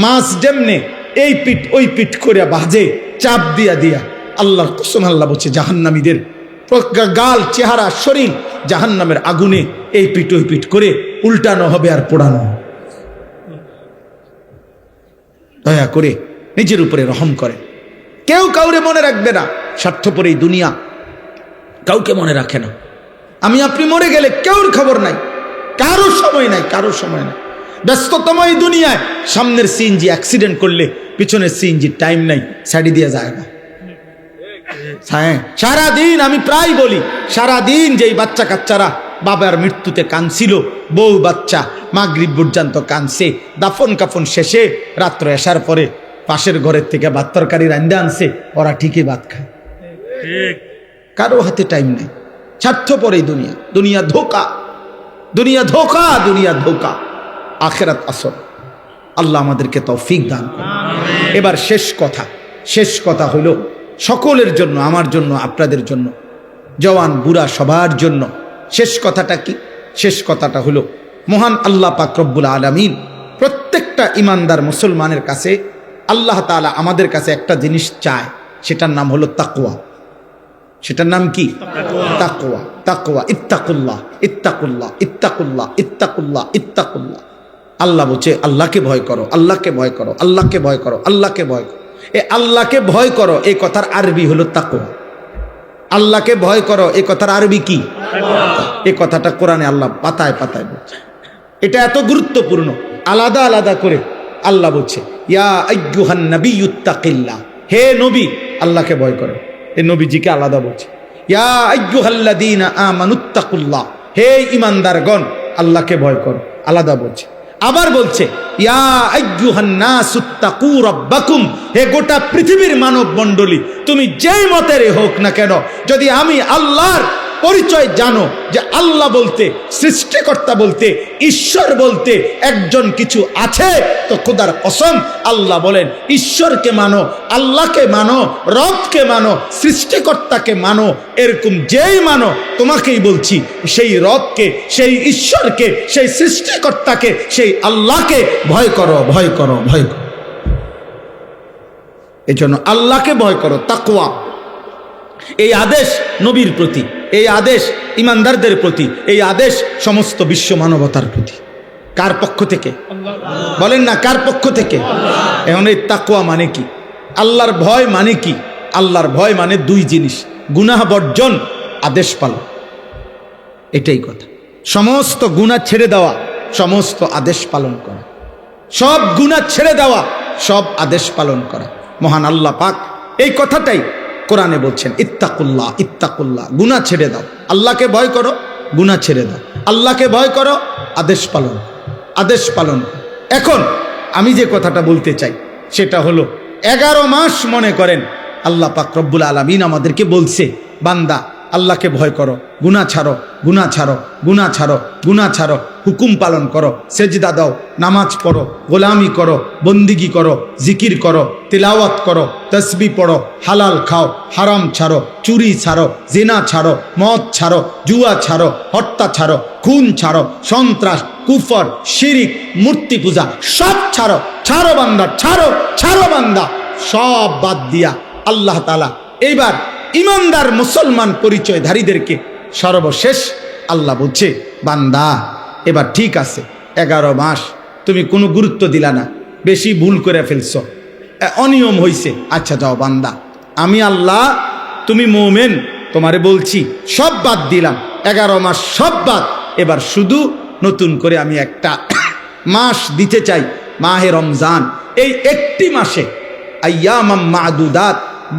মাছ যেমনে এই পিঠ ওই পিঠ করে ভাজে, চাপ দিয়া দিয়া, আল্লাহর কসম আল্লাহ বলছে জাহান্নামীদের গাল, চেহারা, শরীর জাহান্নামের আগুনে এই পিঠ ওই পিঠ করে উল্টানো হবে আর পোড়ানো। দয়া করে নিজের উপরে রহম করে। কেউ কাউরে মনে রাখবে না, স্বার্থপর এই দুনিয়া কাউকে মনে রাখে না। আমি আপনি মরে গেলে কেউর খবর নাই, কারো সময় নাই, কারো সময় নাই। ব্যস্ততম এই দুনিয়ায় সামনের সিএনজি অ্যাক্সিডেন্ট করলে পিছনের সিএনজি টাইম নাই, ছাড়ি দিয়ে যায় না। হ্যাঁ, সারাদিন আমি প্রায় বলি, সারাদিন যেই বাচ্চা কাচ্চারা বাবার মৃত্যুতে কাঁদছিল, বউ বাচ্চা মাগরিব পর্যন্ত কাঁদছে, দাফন কাফন শেষে রাত্র এসার পরে পাশের ঘরের থেকে ভাত তরকারি রান্দা আনছে, ওরা ঠিকই ভাত খায়। কারো হাতে টাইম নেই, স্বার্থপর এই দুনিয়া। দুনিয়া ধোকা, দুনিয়া ধোকা, দুনিয়া ধোকা, আখিরাত আসল। আল্লাহ আমাদেরকে তৌফিক দান করুন। এবার শেষ কথা হলো সকলের জন্য, আমার জন্য, আপনাদের জন্য, জওয়ান বুড়া সবার জন্য। শেষ কথাটা কি? শেষ কথাটা হলো মহান আল্লাহ পাক রব্বুল আলামিন প্রত্যেকটা ইমানদার মুসলমানের কাছে, আল্লাহ তাআলা আমাদের কাছে একটা জিনিস চায়, সেটার নাম হলো তাকওয়া। সেটার নাম কি? তাকওয়া। তাকওয়া, ইত্তাকুল্লাহ, ইত্তাকুল্লাহ, ইত্তাকুল্লাহ, ইত্তাকুল্লাহ, ইত্তাকুল্লাহ। আল্লাহ বলছে আল্লাহকে ভয় করো, আল্লাহকে ভয় করো, আল্লাহকে ভয় করো, আল্লাহকে ভয় করো। এই আল্লাহকে ভয় করো এই কথার আরবি হলো তাকওয়া। আল্লাহকে ভয় করো এই কথার আরবি কি? এই কথাটা কোরআনে আল্লাহ পাতায় পাতায় বলছে। এটা এত গুরুত্বপূর্ণ, আলাদা আলাদা করে আল্লাহ বলছে ইয়া আইয়ুহান নাবিয়্যুত্তাকিল্লাহ, হে নবী আল্লাহকে ভয় করো। এই নবীজিকে আলাদা বলছে ইয়া আইয়ুহাল্লাযীনা আমানুত্তাকুল্লাহ, হে ঈমানদারগণ আল্লাহকে ভয় করো, আলাদা বলছে। আবার বলছে ইয়া আইয়ুহান নাসুত্তাকু রাব্বাকুম, হে গোটা পৃথিবীর মানব মণ্ডলী তুমি যেই মতেরই হোক না কেন, যদি আমি আল্লাহর পরিচয় জানো যে আল্লাহ বলতে, সৃষ্টিকর্তা বলতে, ঈশ্বর বলতে একজন কিছু আছে, তো খোদার কসম আল্লাহ বলেন ঈশ্বরকে মানো, আল্লাহকে মানো, রবকে মানো, সৃষ্টিকর্তাকে মানো। এরকম যেই মানো, তোমাকেই বলছি সেই রবকে, সেই ঈশ্বরকে, সেই সৃষ্টিকর্তাকে, সেই আল্লাহকে ভয় করো, ভয় করো, ভয় করো। এজন্য আল্লাহকে ভয় করো, তাকওয়া। এই আদেশ নবীর প্রতি, এই আদেশ ইমানদারদের প্রতি, এই আদেশ সমস্ত বিশ্ব মানবতার প্রতি। কার পক্ষ থেকে? বলেন না, কার পক্ষ থেকে? এখন এই তাকওয়া মানে কি? আল্লাহর ভয় মানে কি? আল্লাহর ভয় মানে দুই জিনিস, গুনাহ বর্জন, আদেশ পালন। এটাই কথা। সমস্ত গুনাহ ছেড়ে দেওয়া, সমস্ত আদেশ পালন করা, সব গুনাহ ছেড়ে দেওয়া, সব আদেশ পালন করা। মহান আল্লাহ পাক এই কথাটাই কোরআনে বলছেন ইত্তাকুল্লাহ, ইত্তাকুল্লাহ, গুনাহ ছেড়ে দাও, আল্লাহকে ভয় করো, গুনাহ ছেড়ে দাও, আল্লাহকে ভয় করো, আদেশ পালন, আদেশ পালন। এখন আমি যে কথাটা বলতে চাই সেটা হলো 11 মাস মনে করেন আল্লাহ পাক রব্বুল আলামিন আমাদেরকে বলছে বান্দা আল্লাহকে ভয় করো, গুনাহ ছাড়ো, গুনাহ ছাড়ো, গুনাহ ছাড়ো, গুনাহ ছাড়ো, হুকুম পালন করো, সেজদা দাও, নামাজ পড়ো, গোলামি করো, বন্দিগি করো, জিকির করো, তিলাওয়াত করো, তসবিহ পড়ো, হালাল খাও, হারাম ছাড়ো, চুরি ছাড়ো, জিনা ছাড়ো, মদ ছাড়ো, জুয়া ছাড়ো, হত্যা ছাড়ো, খুন ছাড়ো, সন্ত্রাস, কুফর, শিরিক, মূর্তি পূজা সব ছাড়ো। ছাড়ো বান্দা, ছাড়ো, ছাড়ো বান্দা, সব বাদ দিয়া আল্লাহ তাআলা এইবার ইমানদার মুসলমান পরিচয়ধারীদেরকে সর্বশেষ আল্লাহ বলছে বান্দা এবার ঠিক আছে, 11 মাস তুমি কোনো গুরুত্ব দিলা না, বেশি ভুল করে ফেলছো, অনিয়ম হইছে, আচ্ছা যাও বান্দা, আমি আল্লাহ, তুমি মুমিন, তোমারে বলছি সব বাদ দিলাম, 11 মাস সব বাদ, এবার শুধু নতুন করে আমি একটা মাস দিতে চাই, মাহে রমজান। এই একটি মাসে আইয়ামাম মাদুদাত,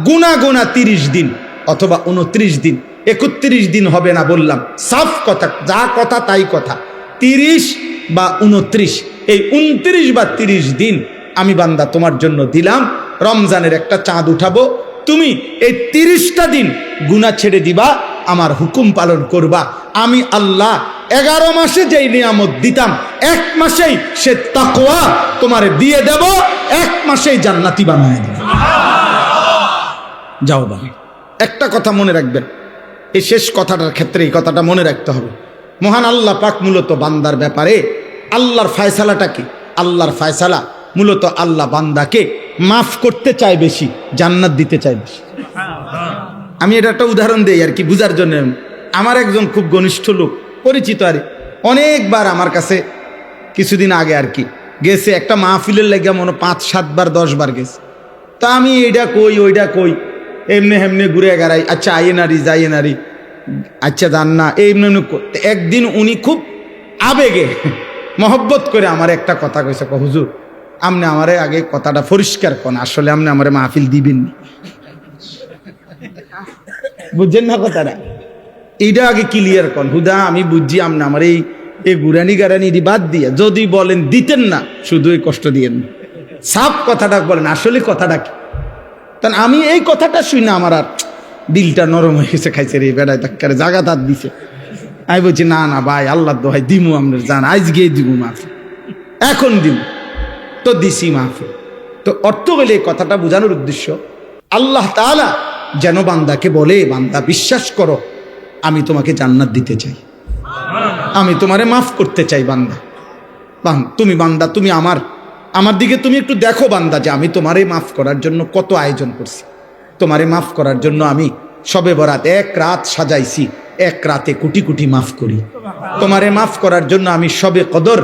গুনা গুনা 30 দিন অথবা 29 দিন, 31 দিন হবে না বললাম, সাফ কথা, যা কথা তাই কথা, 30 বা 29, এই 29 বা 30 দিন আমি বান্দা তোমার জন্য দিলাম, রমজানের একটা চাঁদ উঠাবো, তুমি এই 30টা দিন গুনাহ ছেড়ে দিবা, আমার হুকুম পালন করবা। আমি আল্লাহ 11 মাসে যেই নিয়ামত দিতাম 1 মাসেই সে তাকওয়া তোমারে দিয়ে দেব, 1 মাসেই জান্নাতি বানায় দেব। যাও বাবা, একটা কথা মনে রাখবেন, এই শেষ কথাটার ক্ষেত্রে এই কথাটা মনে রাখতে হবে। মহান আল্লাহ পাক মূলত বান্দার ব্যাপারে, আল্লাহর ফয়সালাটা কি? আল্লাহর ফয়সালা মূলত আল্লাহ বান্দাকে মাফ করতে চায় বেশি, জান্নাত দিতে চায় বেশি। আমি এটা একটা উদাহরণ দেই আর কি বুঝার জন্য। আমার একজন খুব ঘনিষ্ঠ লোক, পরিচিত, আর অনেকবার আমার কাছে কিছুদিন আগে আর কি গেছে, একটা মাহফিলের লেগে মনে 5-7 বার 10 বার গেছে। তা আমি এইটা কই ওইটা কই, এমনি হেমনি ঘুরে গেড়াই, আচ্ছা আইয়ে নারী যাইয়ে নারী, আচ্ছা জান না, এমনি একদিন উনি খুব আবেগে মহব্বত করে আমার একটা কথা কইছে, হুজুর আপনি আমারে আগে কথাটা পরিষ্কার করেন, আসলে আপনি আমারে মাহফিল দিবেন, বুঝছেন না কথাটা, এইটা আগে ক্লিয়ার করেন। হুদা আমি বুঝছি আপনি আমার এই গুরানি গারানি বাদ দিয়ে যদি বলেন দিতেন না, শুধু এই কষ্ট দিয়েন না, সাফ কথাটা বলেন, আসলে কথাটা কি? কারণ আমি এই কথাটা শুই না, আমার আর দিলটা নরম হয়ে গেছে, খাইছে রে বেড়ায় তাক্কারে জাগা তার দিছে। আমি বলছি না না ভাই, আল্লাহ দোহাই দিমু, আমরা জান আজ গিয়ে দিব মাফি, এখন দিব তো দিছি মাফি। তো অর্থ হলে এই কথাটা বোঝানোর উদ্দেশ্য, আল্লাহ তাআলা যেন বান্দাকে বলে, বান্দা বিশ্বাস করো, আমি তোমাকে জান্নাত দিতে চাই, আমি তোমারে মাফ করতে চাই। বান্দা তুমি বান্দা তুমি আমার দিকে তুমি একটু দেখো বান্দা, যে আমি তোমারে মাফ করার জন্য কত আয়োজন করছি। তোমারে মাফ করার জন্য আমি শবে বরাত এক রাত সাজাইছি, এক রাতে কোটি কোটি মাফ করি। তোমারে মাফ করার জন্য আমি শবে কদর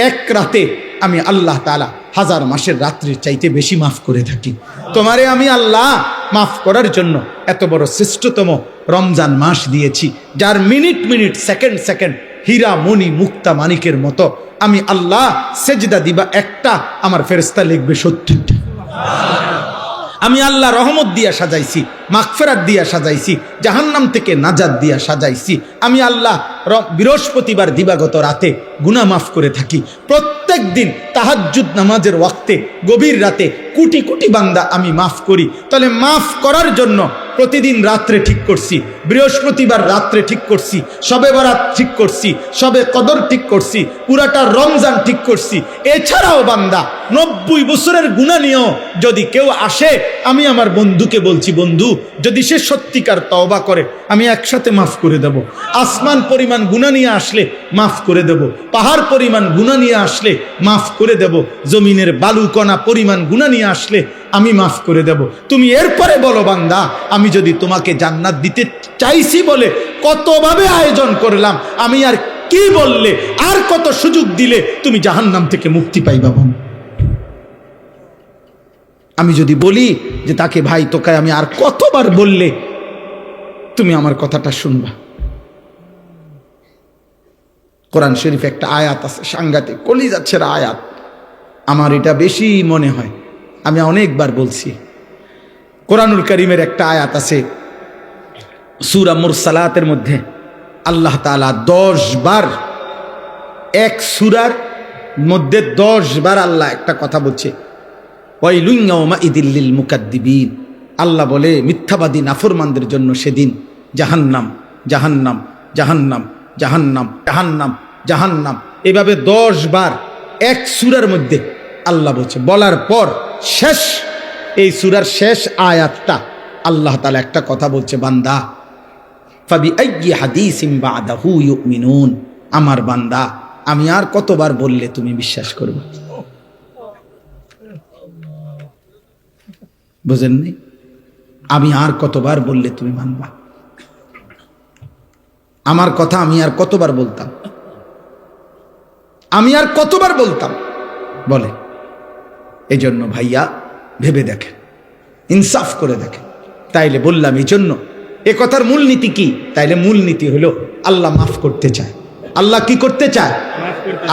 এক রাতে আমি আল্লাহ তাআলা হাজার মাসের রাত্রির চাইতে বেশি মাফ করে থাকি। তোমারে আমি আল্লাহ মাফ করার জন্য এত বড় শ্রেষ্ঠতম রমজান মাস দিয়েছি, যার মিনিট মিনিট সেকেন্ড সেকেন্ড হীরা মণি মুক্তা মানিকের মতো আমি আল্লাহ সেজদা দিবা একটা, আমার ফেরেশতা লিখবে 70টা। আমি আল্লাহ রহমত দিয়া সাজাইছি, মাগফিরাত দিয়া সাজাইছি, জাহান্নাম থেকে নাজাত দিয়া সাজাইছি। আমি আল্লাহ বৃহস্পতিবার দিবাগত রাতে গুনাহ মাফ করে থাকি। প্রত্যেক দিন তাহাজ্জুদ নামাজের ওয়াক্তে গভীর রাতে কোটি কোটি বান্দা আমি মাফ করি। তাহলে মাফ করার জন্য প্রতিদিন রাত্রে ঠিক করছি, বৃহস্পতিবার রাত্রে ঠিক করছি, শবে বরাত ঠিক করছি, শবে কদর ঠিক করছি, পুরাটা রমজান ঠিক করছি। এছাড়াও বান্দা 90 বছরের গুনাহ নিয়েও যদি কেউ আসে, আমি আমার বন্ধুকে বলছি, বন্ধু যদি সে সত্যিকার তওবা করে আমি একসাথে মাফ করে দেব। আসমান পরিমাণ গুনাহ নিয়ে আসলে মাফ করে দেব, পাহাড় পরিমাণ গুনাহ নিয়ে আসলে মাফ করে দেব, জমিনের বালুকণা পরিমাণ গুনাহ নিয়ে আসলে আমি মাফ করে দেব। তুমি এরপরে বলো বান্দা, আমি যদি তোমাকে জান্নাত দিতে চাইছি বলে কতভাবে আয়োজন করলাম, আমি আর কি বললে, আর কত সুযোগ দিলে তুমি জাহান্নাম থেকে মুক্তি পাইবা। আমি যদি বলি যে তাকে ভাই তোকে আমি আর কতবার বললে তুমি আমার কথাটা শুনবা। কোরআন শরীফে একটা আয়াত আছে, সাংঘাতিক কলিজা ছেঁড়া আয়াত, আমার এটা বেশি মনে হয়, আমি অনেকবার বলছি। কোরআনুল কারীমের একটা আয়াত আছে সূরা মুরসালাতের মধ্যে, আল্লাহ তাআলা 10 বার, এক সূরার মধ্যে 10 বার আল্লাহ একটা কথা বলছে, ওয়াইলুন ইয়াউমাইযিল লিল মুকাদ্দিবিন। আল্লাহ বলে মিথ্যাবাদী নাফরমানদের জন্য সেদিন জাহান্নাম জাহান্নাম জাহান্নাম জাহান্নাম জাহান্নাম জাহান্নাম, এভাবে 10 বার এক সূরার মধ্যে আল্লাহ বলছে। বলার পর শেষ, এই সূরার শেষ আয়াতটা আল্লাহ তাআলা একটা কথা বলছে, বান্দা ফাবিআইয়ি হাদিসিন বাদাহু ইউমিনুন, আমার বান্দা আমি আর কতবার বললে তুমি বিশ্বাস করবে? বুঝেননি? আমি আর কতবার বললে তুমি মানবা? আমার কথা আমি আর কতবার বলতাম, আমি আর কতবার বলতাম বলে। এই জন্য ভাইয়া ভেবে দেখেন, ইনসাফ করে দেখেন। তাইলে বললাম এই জন্য এ কথার মূলনীতি কি? তাইলে মূলনীতি হলো আল্লাহ মাফ করতে চায়। আল্লাহ কি করতে চায়?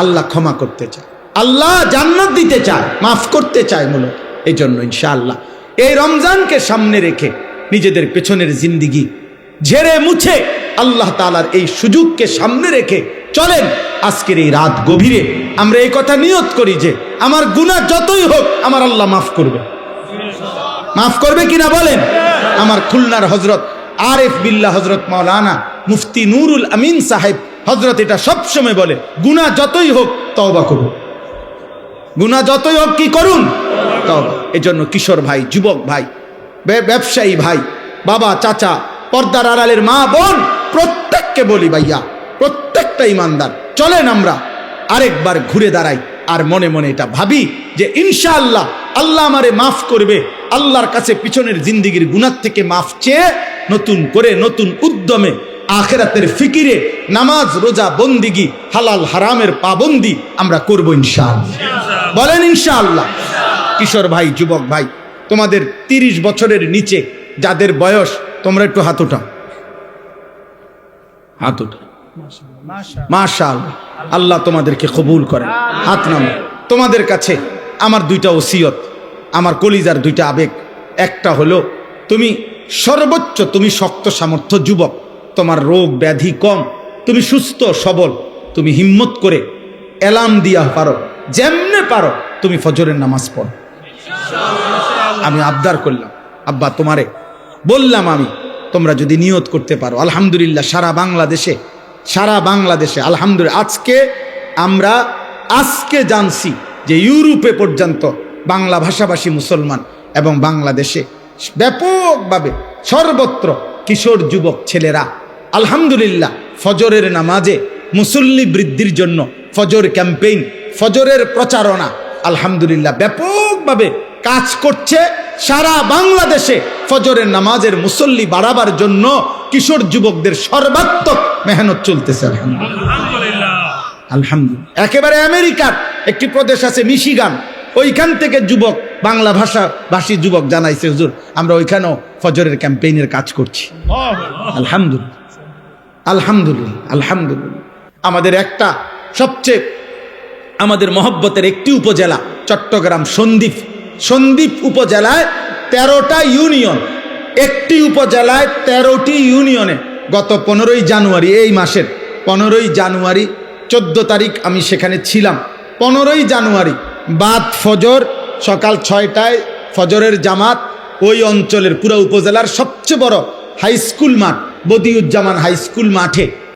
আল্লাহ ক্ষমা করতে চায়, আল্লাহ জান্নাত দিতে চায়, মাফ করতে চায় মূলত। এই জন্য ইনশাআল্লাহ এই রমজানকে সামনে রেখে নিজেদের পেছনের জিন্দিগি ঝেড়ে মুছে আল্লাহ তাআলার এই সুযোগকে সামনে রেখে চলেন। আজকের এই রাত গভীরে আমরা এই কথা নিয়ত করি যে আমার গুনাহ যতই হোক আমার আল্লাহ মাফ করবে। মাফ করবে কিনা বলেন? আমার খুলনার হযরত আরিফ বিল্লাহ হযরত মাওলানা মুফতি নুরুল আমিন সাহেব হযরত এটা সবসময় বলে, গুনাহ যতই হোক তওবা করুন, গুনাহ যতই হোক কি করুন? তওবা। এজন্য কিশোর ভাই, যুবক ভাই, ব্যবসায়ী ভাই, বাবা চাচা, পর্দার আড়ালের মা বোন, প্রত্যেককে বলি ভাইয়া, প্রত্যেকটা ইমানদার চলেন আমরা আরেকবার ঘুরে দাঁড়াই আর মনে মনে এটা ভাবি যে ইনশাআল্লাহ আল্লাহ আমারে মাফ করবে। আল্লাহর কাছে পিছনের জিন্দেগির গুনাহ থেকে মাফ চেয়ে নতুন করে নতুন উদ্যমে আখিরাতের ফিকিরে নামাজ রোজা বন্দিগি হালাল হারামের পাবন্দি আমরা করব ইনশাআল্লাহ। বলেন ইনশাআল্লাহ। কিশোর ভাই, যুবক ভাই, তোমাদের 30 বছরের নিচে যাদের বয়স, তোমরা একটু হাত উঠাও, হাত উঠাও। মাশাআল্লাহ, আল্লাহ তোমাদেরকে কবুল করেন। হাত নামো। তোমাদের কাছে আমার 2টা ওসিয়ত, আমার কলিজার 2টা আবেগ। একটা হলো তুমি সর্বোচ্চ, তুমি শক্ত সামর্থ্য যুবক, তোমার রোগ ব্যাধি কম, তুমি সুস্থ সবল, তুমি হিম্মত করে অ্যালার্ম দিয়া পারো, যেমনে পারো তুমি ফজরের নামাজ পড়ো। আমি আবদার করলাম, আব্বা তোমারে বললাম আমি, তোমরা যদি নিয়ত করতে পারো। আলহামদুলিল্লাহ সারা বাংলাদেশে আলহামদুলিল্লাহ আজকে জানছি যে ইউরোপে পর্যন্ত বাংলা ভাষাভাষী মুসলমান এবং বাংলাদেশে ব্যাপকভাবে সর্বত্র কিশোর যুবক ছেলেরা আলহামদুলিল্লাহ ফজরের নামাজে মুসল্লি বৃদ্ধির জন্য ফজর ক্যাম্পেইন, ফজরের প্রচারণা আলহামদুলিল্লাহ ব্যাপকভাবে কাজ করছে। সারা বাংলাদেশে ফজরের নামাজের মুসল্লি বাড়াবার জন্য কিশোর যুবকদের সর্বাত্মক মেহনত চলতেছে আলহামদুলিল্লাহ। একেবারে আমেরিকার একটি প্রদেশ আছে মিশিগান, ওইখান থেকে যুবক বাংলা ভাষী যুবক জানাইছে, হুজুর আমরা ওইখানেও ফজরের ক্যাম্পেইনের কাজ করছি। আলহামদুলিল্লাহ আলহামদুলিল্লাহ আলহামদুলিল্লাহ। আমাদের একটা সবচেয়ে আমাদের মহব্বতের একটি উপজেলা চট্টগ্রাম সন্দ্বীপ উপজেলায় 13টা ইউনিয়ন, একটি উপজেলায় 13টি ইউনিয়নে গত 15ই জানুয়ারি, এই মাসের 15ই জানুয়ারি 14 তারিখ আমি সেখানে ছিলাম। 15ই জানুয়ারি বাদ ফজর সকাল 6টায় ফজরের জামাত ওই অঞ্চলের পুরো উপজেলার সবচেয়ে বড় হাই স্কুল মাঠ বদিউজ্জামান হাই স্কুল মাঠে